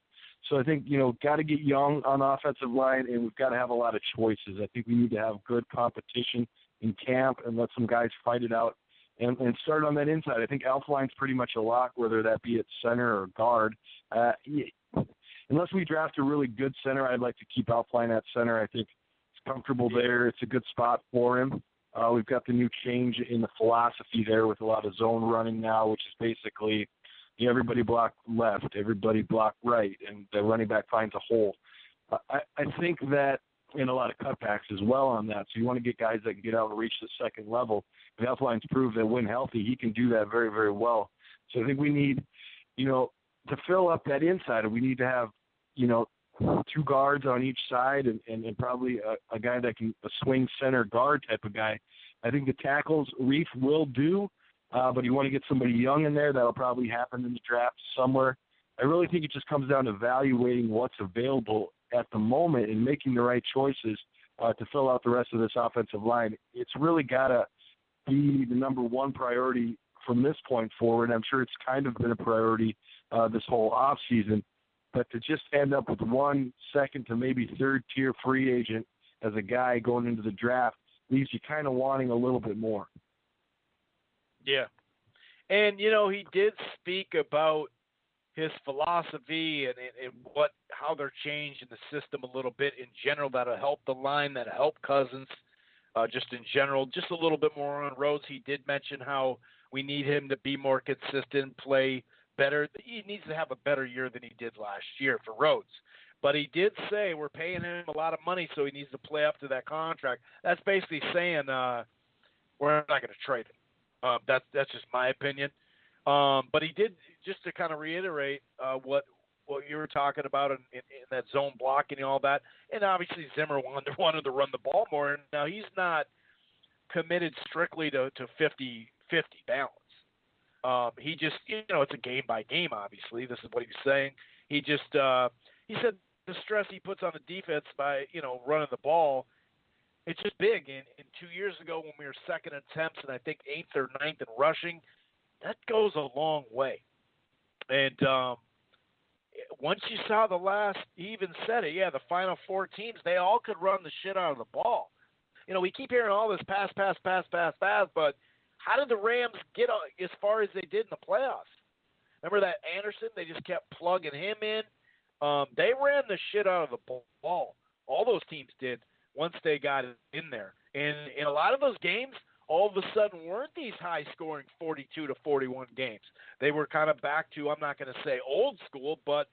Speaker 1: So I think, you know, got to get young on the offensive line, and we've got to have a lot of choices. I think we need to have good competition in camp and let some guys fight it out and start on that inside. I think Elflein's pretty much a lock, whether that be at center or guard. Unless we draft a really good center, I'd like to keep Elflein at center. I think it's comfortable there. It's a good spot for him. We've got the new change in the philosophy there with a lot of zone running now, which is basically everybody block left, everybody block right, and the running back finds a hole. I think that in a lot of cutbacks as well on that. So you want to get guys that can get out and reach the second level. And Elflein's proved that when healthy, he can do that very, very well. So I think we need, you know, to fill up that inside, we need to have, you know, 2 guards on each side and probably a guy that can, a swing center guard type of guy. I think the tackles Reef will do, but you want to get somebody young in there. That'll probably happen in the draft somewhere. I really think it just comes down to evaluating what's available at the moment and making the right choices to fill out the rest of this offensive line. It's really got to be the number one priority from this point forward. I'm sure it's kind of been a priority this whole offseason, but to just end up with 1 second to maybe 3rd tier free agent as a guy going into the draft leaves you kind of wanting a little bit more.
Speaker 4: Yeah. And, you know, he did speak about his philosophy and how they're changing the system a little bit in general that'll help the line, that'll help Cousins just in general, just a little bit more on Rhodes. He did mention how we need him to be more consistent, play better. He needs to have a better year than he did last year for Rhodes. But he did say we're paying him a lot of money, so he needs to play up to that contract. That's basically saying we're not going to trade him. That's just my opinion. But he did, just to kind of reiterate what you were talking about in that zone blocking and all that. And obviously Zimmer wanted to run the ball more. Now he's not committed strictly to 50-50 balance. He just, you know, it's a game by game. Obviously, this is what he was saying. He just he said stress he puts on the defense by, running the ball, it's just big. And 2 years ago when we were second in attempts and I think 8th or 9th in rushing, that goes a long way. And once you saw the last, he even said it, the final 4 teams, they all could run the shit out of the ball. We keep hearing all this pass, but how did the Rams get as far as they did in the playoffs? Remember that Anderson? They just kept plugging him in. They ran the shit out of the ball. All those teams did once they got in there. And in a lot of those games, all of a sudden weren't these high-scoring 42-41 games. They were kind of back to, I'm not going to say old school, but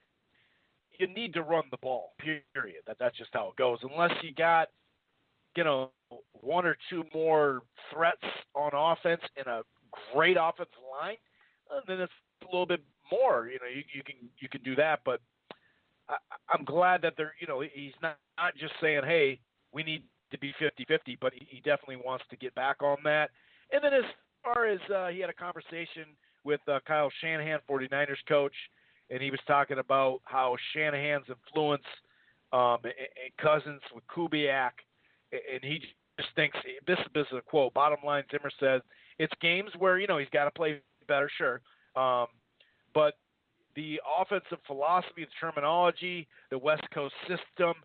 Speaker 4: you need to run the ball, period. That's just how it goes. Unless you got, 1 or 2 more threats on offense and a great offensive line, then it's a little bit more. You can do that, but I'm glad that they're, he's not just saying, hey, we need to be 50-50, but he definitely wants to get back on that. And then as far as he had a conversation with Kyle Shanahan, 49ers coach, and he was talking about how Shanahan's influence and Cousins with Kubiak, and he just thinks, this is a quote, bottom line, Zimmer says, it's games where, he's got to play better, sure. But the offensive philosophy, the terminology, the West Coast system,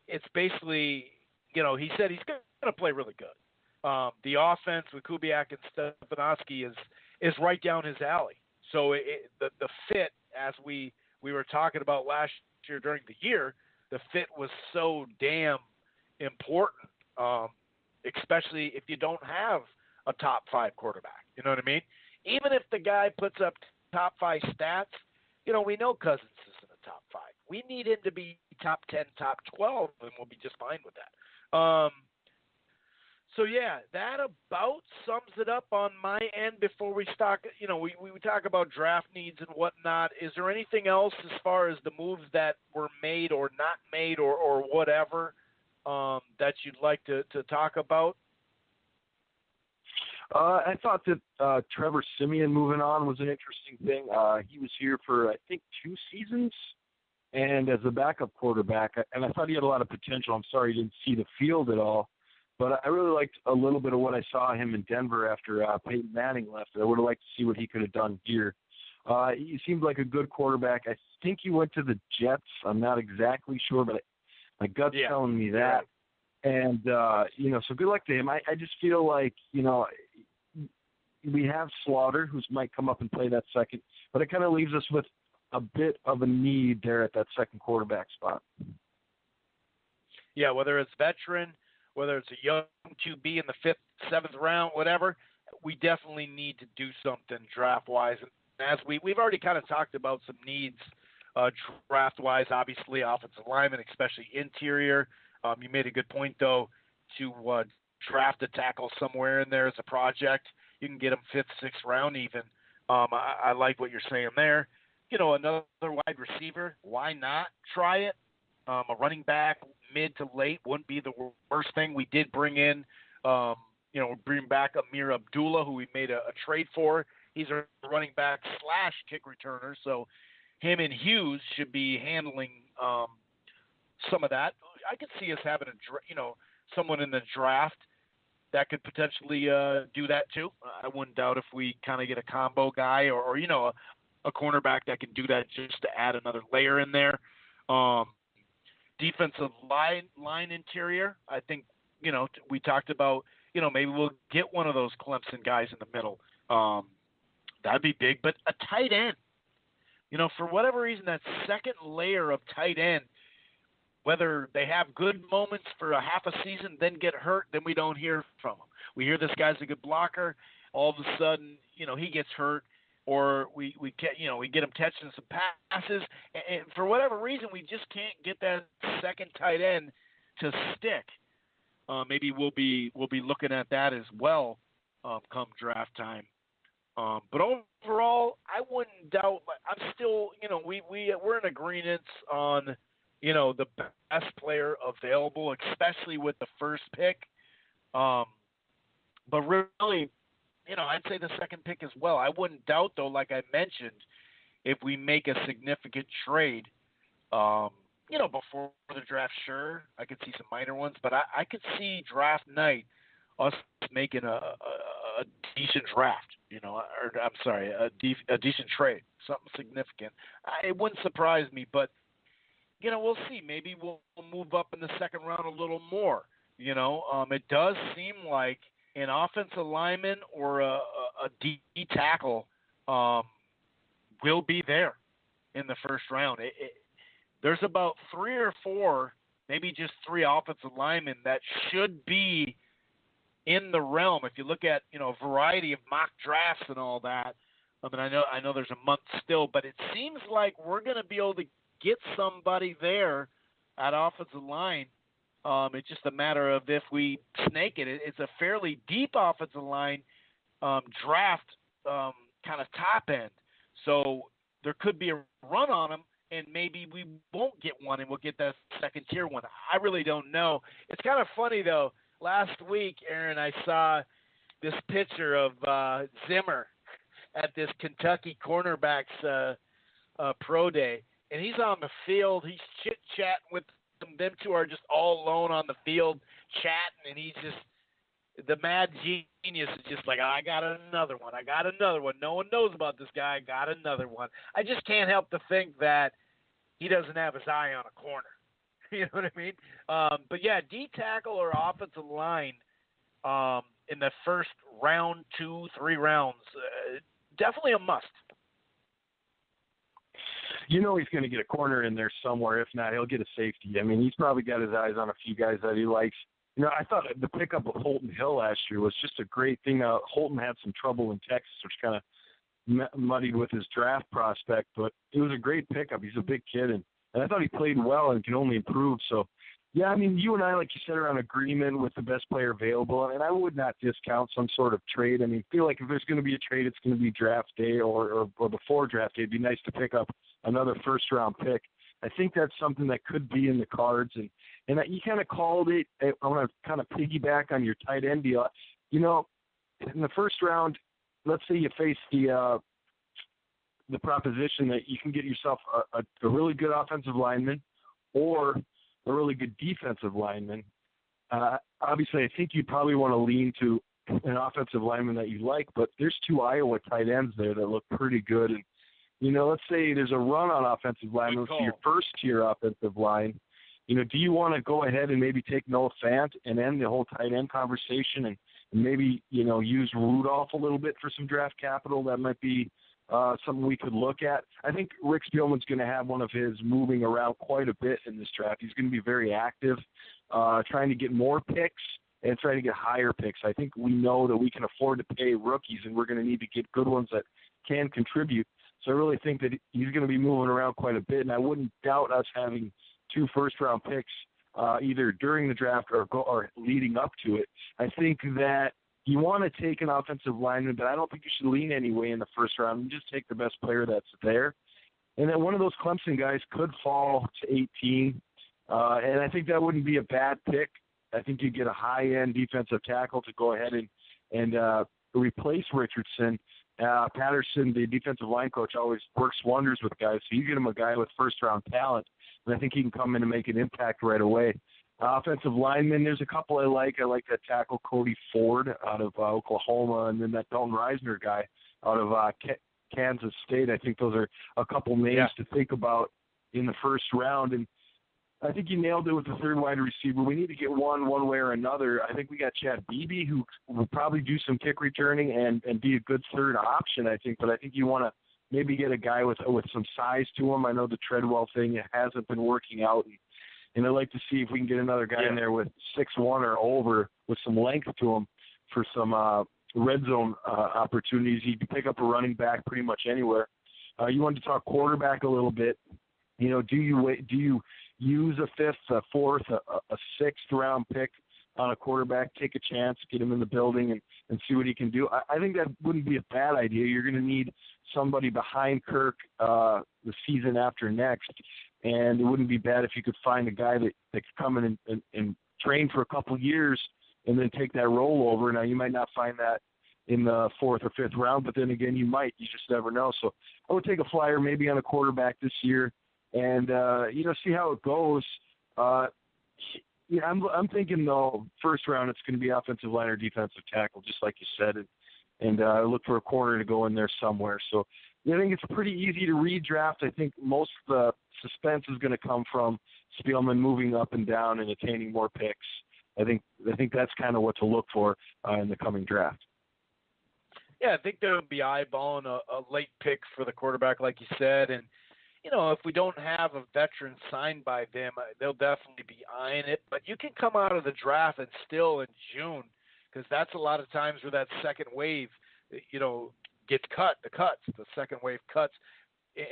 Speaker 4: it's basically, he said he's going to play really good. The offense with Kubiak and Stefanowski is right down his alley. So the fit, as we were talking about last year during the year, the fit was so damn important, especially if you don't have a top 5 quarterback. You know what I mean? Even if the guy puts up top 5 stats, we know Cousins is in the top 5. We need him to be top 10, top 12, and we'll be just fine with that. So, yeah, that about sums it up on my end before we start. We talk about draft needs and whatnot. Is there anything else as far as the moves that were made or not made or whatever that you'd like to talk about?
Speaker 1: I thought that Trevor Siemian moving on was an interesting thing. He was here for, I think, 2 seasons, and as a backup quarterback, and I thought he had a lot of potential. I'm sorry he didn't see the field at all, but I really liked a little bit of what I saw him in Denver after Peyton Manning left. I would have liked to see what he could have done here. He seemed like a good quarterback. I think he went to the Jets. I'm not exactly sure, but my gut's telling me that. And, so good luck to him. I just feel like, we have Slaughter, who might come up and play that second, but it kind of leaves us with a bit of a need there at that second quarterback spot.
Speaker 4: Yeah, whether it's veteran, whether it's a young QB in the 5th, 7th round, whatever, we definitely need to do something draft-wise. And as we've already kind of talked about some needs draft-wise, obviously offensive lineman, especially interior. You made a good point, though, to draft a tackle somewhere in there as a project. You can get them 5th, 6th round even. I like what you're saying there. Another wide receiver, why not try it? A running back, mid to late, wouldn't be the worst thing. We did bring in, bring back Amir Abdullah, who we made a trade for. He's a running back / kick returner, so him and Hughes should be handling some of that. I could see us having someone in the draft that could potentially do that too. I wouldn't doubt if we kind of get a combo guy or a cornerback that can do that just to add another layer in there. Defensive line interior, I think, we talked about, maybe we'll get one of those Clemson guys in the middle. That'd be big. But a tight end, for whatever reason, that second layer of tight end, whether they have good moments for a half a season, then get hurt, then we don't hear from them. We hear this guy's a good blocker. All of a sudden, he gets hurt, or we get him catching some passes, and for whatever reason, we just can't get that second tight end to stick. Maybe we'll be looking at that as well come draft time. But overall, I wouldn't doubt. I'm still, we're in agreement on, the best player available, especially with the first pick. But really, I'd say the second pick as well. I wouldn't doubt, though, like I mentioned, if we make a significant trade, before the draft, sure, I could see some minor ones, but I could see draft night us making a decent draft, or I'm sorry, a decent trade, something significant. It wouldn't surprise me, but we'll see. Maybe we'll move up in the second round a little more. It does seem like an offensive lineman or a D tackle will be there in the first round. There's about 3 or 4, maybe just 3 offensive linemen that should be in the realm. If you look at a variety of mock drafts and all that, I mean, I know there's a month still, but it seems like we're going to be able to get somebody there at offensive line. It's just a matter of if we snake it. It's a fairly deep offensive line draft, kind of top end. So there could be a run on them, and maybe we won't get one, and we'll get that second tier one. I really don't know. It's kind of funny though. Last week, Aaron, I saw this picture of Zimmer at this Kentucky cornerbacks pro day, and he's on the field. He's chit-chatting with them. Them two are just all alone on the field chatting, and he's just the mad genius is just like, I got another one. I got another one. No one knows about this guy. I got another one. I just can't help to think that he doesn't have his eye on a corner. You know what I mean? But yeah, D tackle or offensive line in the first round, 2, 3 rounds, definitely a must.
Speaker 1: He's going to get a corner in there somewhere. If not, he'll get a safety. I mean, he's probably got his eyes on a few guys that he likes. I thought the pickup of Holton Hill last year was just a great thing. Holton had some trouble in Texas, which kind of muddied with his draft prospect, but it was a great pickup. He's a big kid, and I thought he played well and can only improve. So, yeah, I mean, you and I, like you said, are on agreement with the best player available, and I would not discount some sort of trade. I mean, I feel like if there's going to be a trade, it's going to be draft day or before draft day. It'd be nice to pick up another first-round pick. I think that's something that could be in the cards, and you kind of called it. I want to kind of piggyback on your tight end deal. In the first round, let's say you face the proposition that you can get yourself a really good offensive lineman or a really good defensive lineman. Obviously, I think you'd probably want to lean to an offensive lineman that you like, but there's 2 Iowa tight ends there that look pretty good. And, let's say there's a run on offensive linemen for your first-tier offensive line. Do you want to go ahead and maybe take Noah Fant and end the whole tight end conversation and maybe, use Rudolph a little bit for some draft capital? That might be something we could look at. I think Rick Spielman's going to have one of his moving around quite a bit in this draft. He's going to be very active, trying to get more picks and trying to get higher picks. I think we know that we can afford to pay rookies, and we're going to need to get good ones that can contribute. So I really think that he's going to be moving around quite a bit, and I wouldn't doubt us having 2 first-round picks either during the draft or leading up to it. I think that you want to take an offensive lineman, but I don't think you should lean any way in the first round and just take the best player that's there. And then one of those Clemson guys could fall to 18, and I think that wouldn't be a bad pick. I think you get a high-end defensive tackle to go ahead and replace Richardson. Patterson, the defensive line coach, always works wonders with guys. So you get him a guy with first-round talent, and I think he can come in and make an impact right away. Offensive linemen, there's a couple I like. I like that tackle Cody Ford out of Oklahoma, and then that Dalton Reisner guy out of Kansas State. I think those are a couple names to think about in the first round. And I think you nailed it with the third wide receiver. We need to get one way or another. I think we got Chad Beebe, who will probably do some kick returning and be a good third option, I think. But I think you want to maybe get a guy with some size to him. I know the Treadwell thing hasn't been working out. And I'd like to see if we can get another guy in there with 6'1" or over with some length to him for some red zone opportunities. You can pick up a running back pretty much anywhere. You wanted to talk quarterback a little bit. Do you use a 5th, a 4th, a 6th round pick on a quarterback, take a chance, get him in the building and see what he can do? I think that wouldn't be a bad idea. You're going to need somebody behind Kirk the season after next. And it wouldn't be bad if you could find a guy that could come in and train for a couple years and then take that role over. Now, you might not find that in the 4th or 5th round, but then again, you might. You just never know. So I would take a flyer maybe on a quarterback this year. and see how it goes. Yeah, I'm thinking though, first round it's going to be offensive line or defensive tackle, just like you said, and look for a corner to go in there somewhere. So I think it's pretty easy to redraft. I think most of the suspense is going to come from Spielman moving up and down and attaining more picks. I think that's kind of what to look for in the coming draft.
Speaker 4: Yeah, I think they'll be eyeballing a late pick for the quarterback, like you said, and if we don't have a veteran signed by them, they'll definitely be eyeing it. But you can come out of the draft and still in June, because that's a lot of times where that second wave, gets cut. The second wave cuts,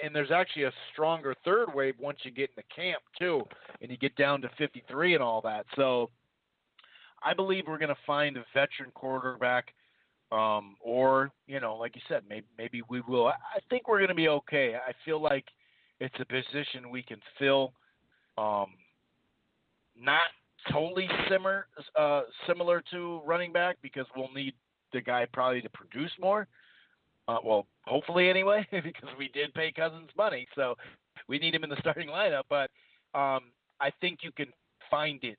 Speaker 4: and there's actually a stronger third wave once you get into camp too, and you get down to 53 and all that. So I believe we're going to find a veteran quarterback, or like you said, maybe we will. I think we're going to be okay. I feel like it's a position we can fill, not totally similar to running back, because we'll need the guy probably to produce more. Well, hopefully anyway, because we did pay Cousins money, so we need him in the starting lineup. But I think you can find it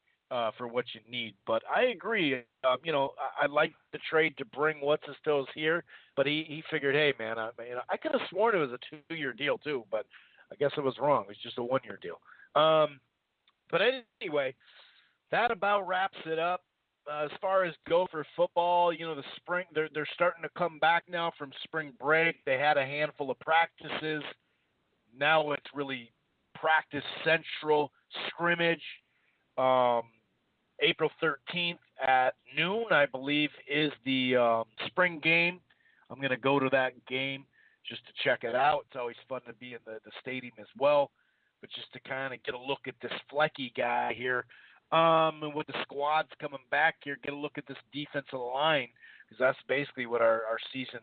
Speaker 4: for what you need. But I agree. I like the trade to bring What's-His-Toes here, but he figured, hey, man, I could have sworn it was a 2-year deal too, but I guess I was wrong. It was just a 1-year deal. But anyway, that about wraps it up. As far as Gopher football, the spring, they're starting to come back now from spring break. They had a handful of practices. Now it's really practice central scrimmage. April 13th at noon, I believe, is the spring game. I'm going to go to that game just to check it out. It's always fun to be in the stadium as well, but just to kind of get a look at this Flecky guy here. And with the squads coming back here, get a look at this defensive line, because that's basically what our season,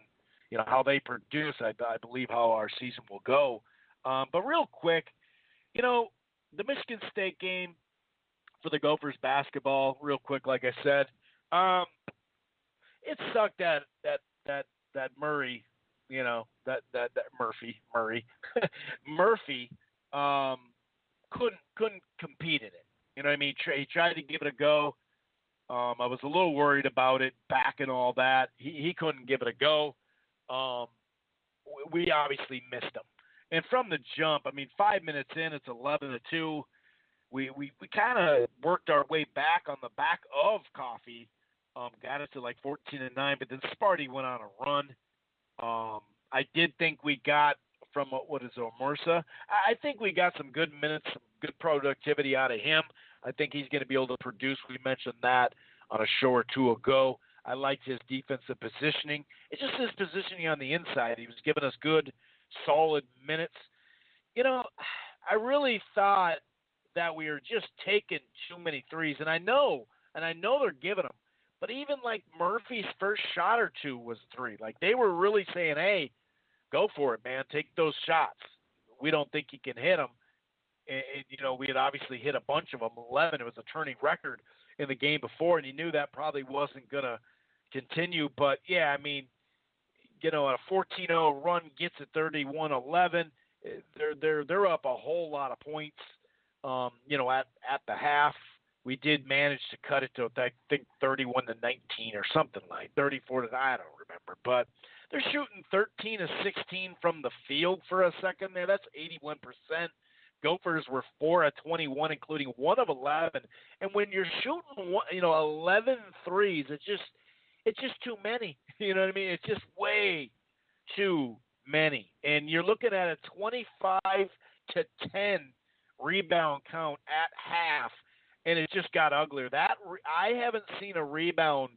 Speaker 4: how they produce, I believe how our season will go. But real quick, the Michigan State game for the Gophers basketball, real quick, like I said, it sucked that Murray, that Murphy couldn't compete in it. You know what I mean? He tried to give it a go. I was a little worried about it, back and all that. He couldn't give it a go. We obviously missed him. And from the jump, 5 minutes in, it's 11-2. We kind of worked our way back on the back of Coffee, got it to like 14-9, but then Sparty went on a run. I did think we got from Omersa. I think we got some good minutes, some good productivity out of him. I think he's going to be able to produce. We mentioned that on a show or two ago. I liked his defensive positioning. It's just his positioning on the inside. He was giving us good, solid minutes. I really thought that we were just taking too many threes, and I know they're giving them. But even like Murphy's first shot or two was three. Like they were really saying, hey, go for it, man. Take those shots. We don't think you can hit them. And we had obviously hit a bunch of them, 11. It was a turning record in the game before, and you knew that probably wasn't going to continue. But, yeah, a 14-0 run gets at 31-11. They're up a whole lot of points, at the half. We did manage to cut it to, I think, 31-19 or something like 34 to I don't remember. But they're shooting 13 of 16 from the field for a second there. That's 81%. Gophers were 4 of 21, including 1 of 11. And when you're shooting, 11 threes, it's just too many. You know what I mean? It's just way too many. And you're looking at a 25-10 rebound count at half, and it just got uglier. I haven't seen a rebound,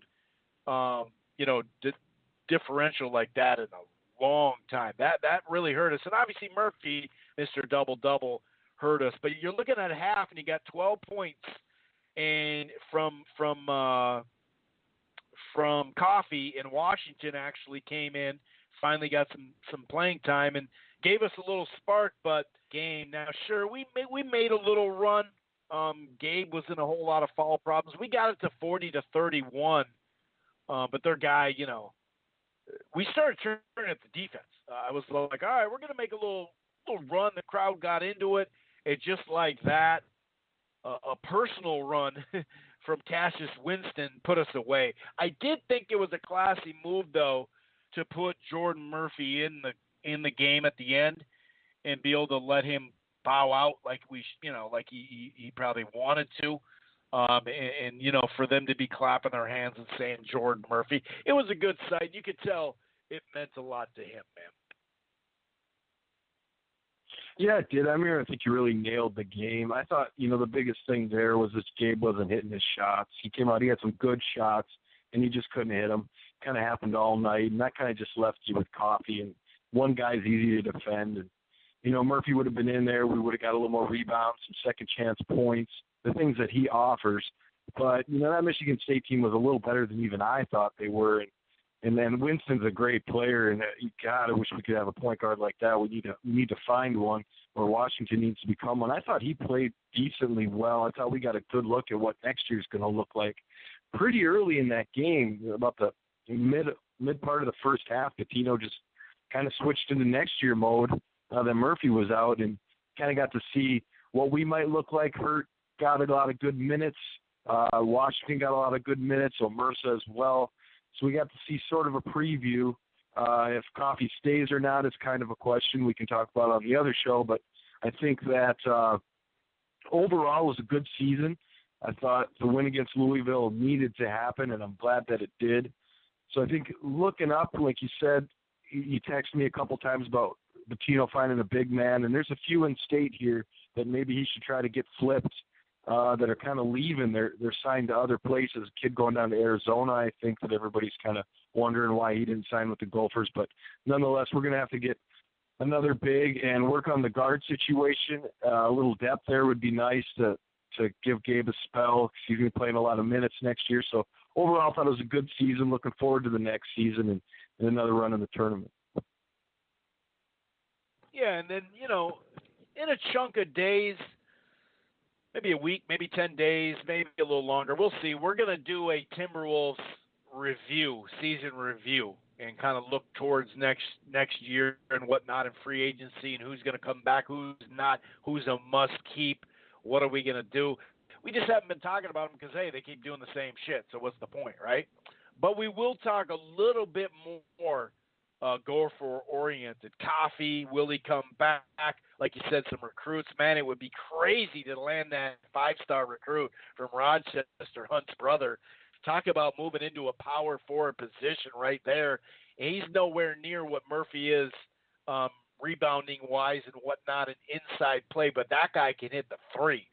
Speaker 4: differential like that in a long time. That really hurt us. And obviously Murphy, Mr. Double-Double, hurt us. But you're looking at half, and you got 12 points, and from Coffee in Washington actually came in, finally got some playing time, and gave us a little spark. But game now, sure, we made a little run. Gabe was in a whole lot of foul problems. We got it to 40-31, but their guy, we started turning at the defense. I was like, all right, we're going to make a little little run, the crowd got into it. It just like that, a personal run from Cassius Winston put us away. I did think it was a classy move though to put Jordan Murphy in the game at the end and be able to let him bow out like like he probably wanted to. And for them to be clapping their hands and saying Jordan Murphy, it was a good sight. You could tell it meant a lot to him, man.
Speaker 1: Yeah, it did. I mean, I think you really nailed the game. I thought, the biggest thing there was that Gabe wasn't hitting his shots. He came out, he had some good shots, and he just couldn't hit them. Kind of happened all night, and that kind of just left you with coffee. And one guy's easy to defend. And, Murphy would have been in there. We would have got a little more rebounds, some second chance points, the things that he offers. But, that Michigan State team was a little better than even I thought they were. And then Winston's a great player, and God, I wish we could have a point guard like that. We need to find one, or Washington needs to become one. I thought he played decently well. I thought we got a good look at what next year's going to look like. Pretty early in that game, about the mid part of the first half, Pitino just kind of switched into next year mode. That Murphy was out, and kind of got to see what we might look like. Hurt got a lot of good minutes. Washington got a lot of good minutes, so Mercer as well. So we got to see sort of a preview. If Coffee stays or not is kind of a question we can talk about on the other show. But I think that overall it was a good season. I thought the win against Louisville needed to happen, and I'm glad that it did. So I think looking up, like you said, you texted me a couple times about Pitino finding a big man, and there's a few in state here that maybe he should try to get flipped. That are kind of leaving. They're signed to other places. A kid going down to Arizona, I think that everybody's kind of wondering why he didn't sign with the Gophers. But nonetheless, we're going to have to get another big and work on the guard situation. A little depth there would be nice to give Gabe a spell, because he's going to be playing a lot of minutes next year. So overall, I thought it was a good season. Looking forward to the next season and another run in the tournament.
Speaker 4: Yeah, and then, in a chunk of days, maybe a week, maybe 10 days, maybe a little longer. We'll see. We're going to do a Timberwolves season review, and kind of look towards next year and whatnot in free agency, and who's going to come back, who's not, who's a must-keep, what are we going to do. We just haven't been talking about them because, hey, they keep doing the same shit, so what's the point, right? But we will talk a little bit more Gopher-oriented. Coffee, will he come back? Like you said, some recruits. Man, it would be crazy to land that 5-star recruit from Rochester, Hunt's brother. Talk about moving into a power forward position right there. And he's nowhere near what Murphy is rebounding-wise and whatnot and inside play, but that guy can hit the three.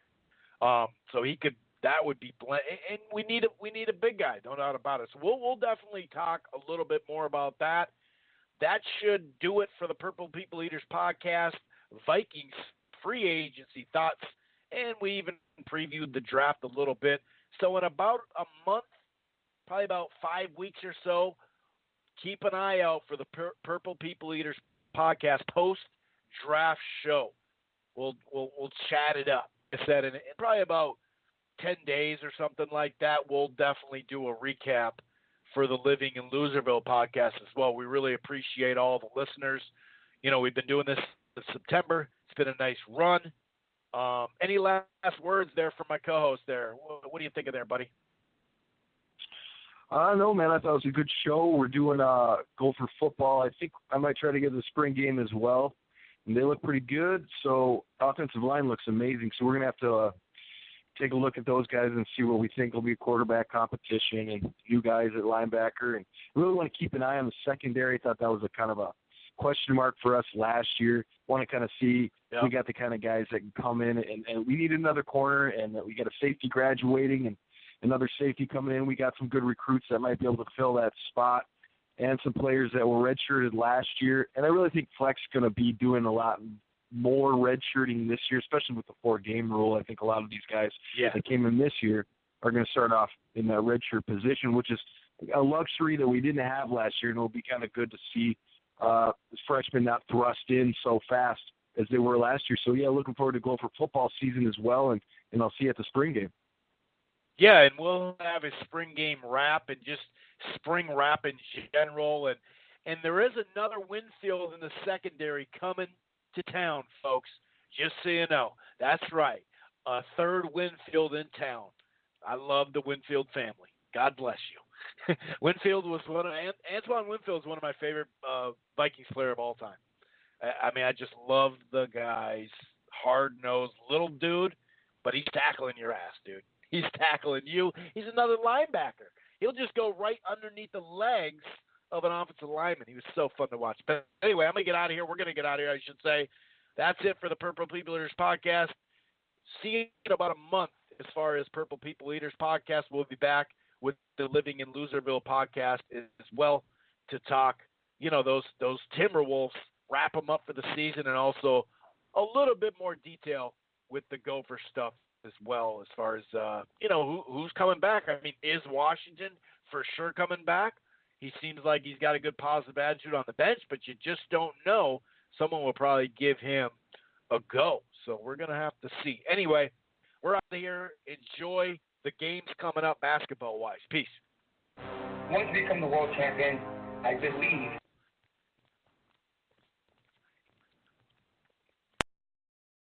Speaker 4: So he could. That would be and we need a big guy, no doubt about it. So we'll definitely talk a little bit more about that. That should do it for the Purple People Eaters podcast. Vikings free agency thoughts, and we even previewed the draft a little bit. So in about a month, probably about 5 weeks or so, keep an eye out for the Purple People Eaters podcast post-draft show. We'll chat it up. I said in probably about 10 days or something like that, we'll definitely do a recap for the Living in Loserville podcast as well. We really appreciate all the listeners. We've been doing this in September. It's been a nice run. Any last words there from my co-host there? What do you think of there, buddy?
Speaker 1: No, man, I thought it was a good show. We're doing Gopher football. I think I might try to get the spring game as well. And they look pretty good. So offensive line looks amazing. So we're going to have to take a look at those guys and see what we think will be a quarterback competition and new guys at linebacker. And really want to keep an eye on the secondary. I thought that was a kind of a question mark for us last year. Want to kind of see if we got the kind of guys that can come in, and we need another corner, and we got a safety graduating and another safety coming in. We got some good recruits that might be able to fill that spot, and some players that were redshirted last year. And I really think Fleck's going to be doing a lot more redshirting this year, especially with the 4-game rule. I think a lot of these guys that came in this year are going to start off in that redshirt position, which is a luxury that we didn't have last year, and it'll be kind of good to see freshmen not thrust in so fast as they were last year. So, looking forward to Gopher football season as well, and I'll see you at the spring game.
Speaker 4: Yeah, and we'll have a spring game wrap and just spring wrap in general. And there is another Winfield in the secondary coming. to town, folks. Just so you know. That's right. A third Winfield in town. I love the Winfield family. God bless you. Winfield was Antoine Winfield is one of my favorite Vikings player of all time. I mean, I just love the guy's hard-nosed little dude, but he's tackling your ass, dude. He's tackling you. He's another linebacker. He'll just go right underneath the legs of an offensive lineman. He was so fun to watch. But anyway, I'm going to get out of here. We're going to get out of here, I should say. That's it for the Purple People Eaters podcast. See you in about a month as far as Purple People Eaters podcast. We'll be back with the Living in Loserville podcast as well to talk, those Timberwolves, wrap them up for the season, and also a little bit more detail with the Gopher stuff as well as far as, who's coming back. I mean, is Washington for sure coming back? He seems like he's got a good positive attitude on the bench, but you just don't know. Someone will probably give him a go. So we're going to have to see. Anyway, we're out of here. Enjoy the games coming up basketball-wise. Peace.
Speaker 5: Once we become the world champion, I believe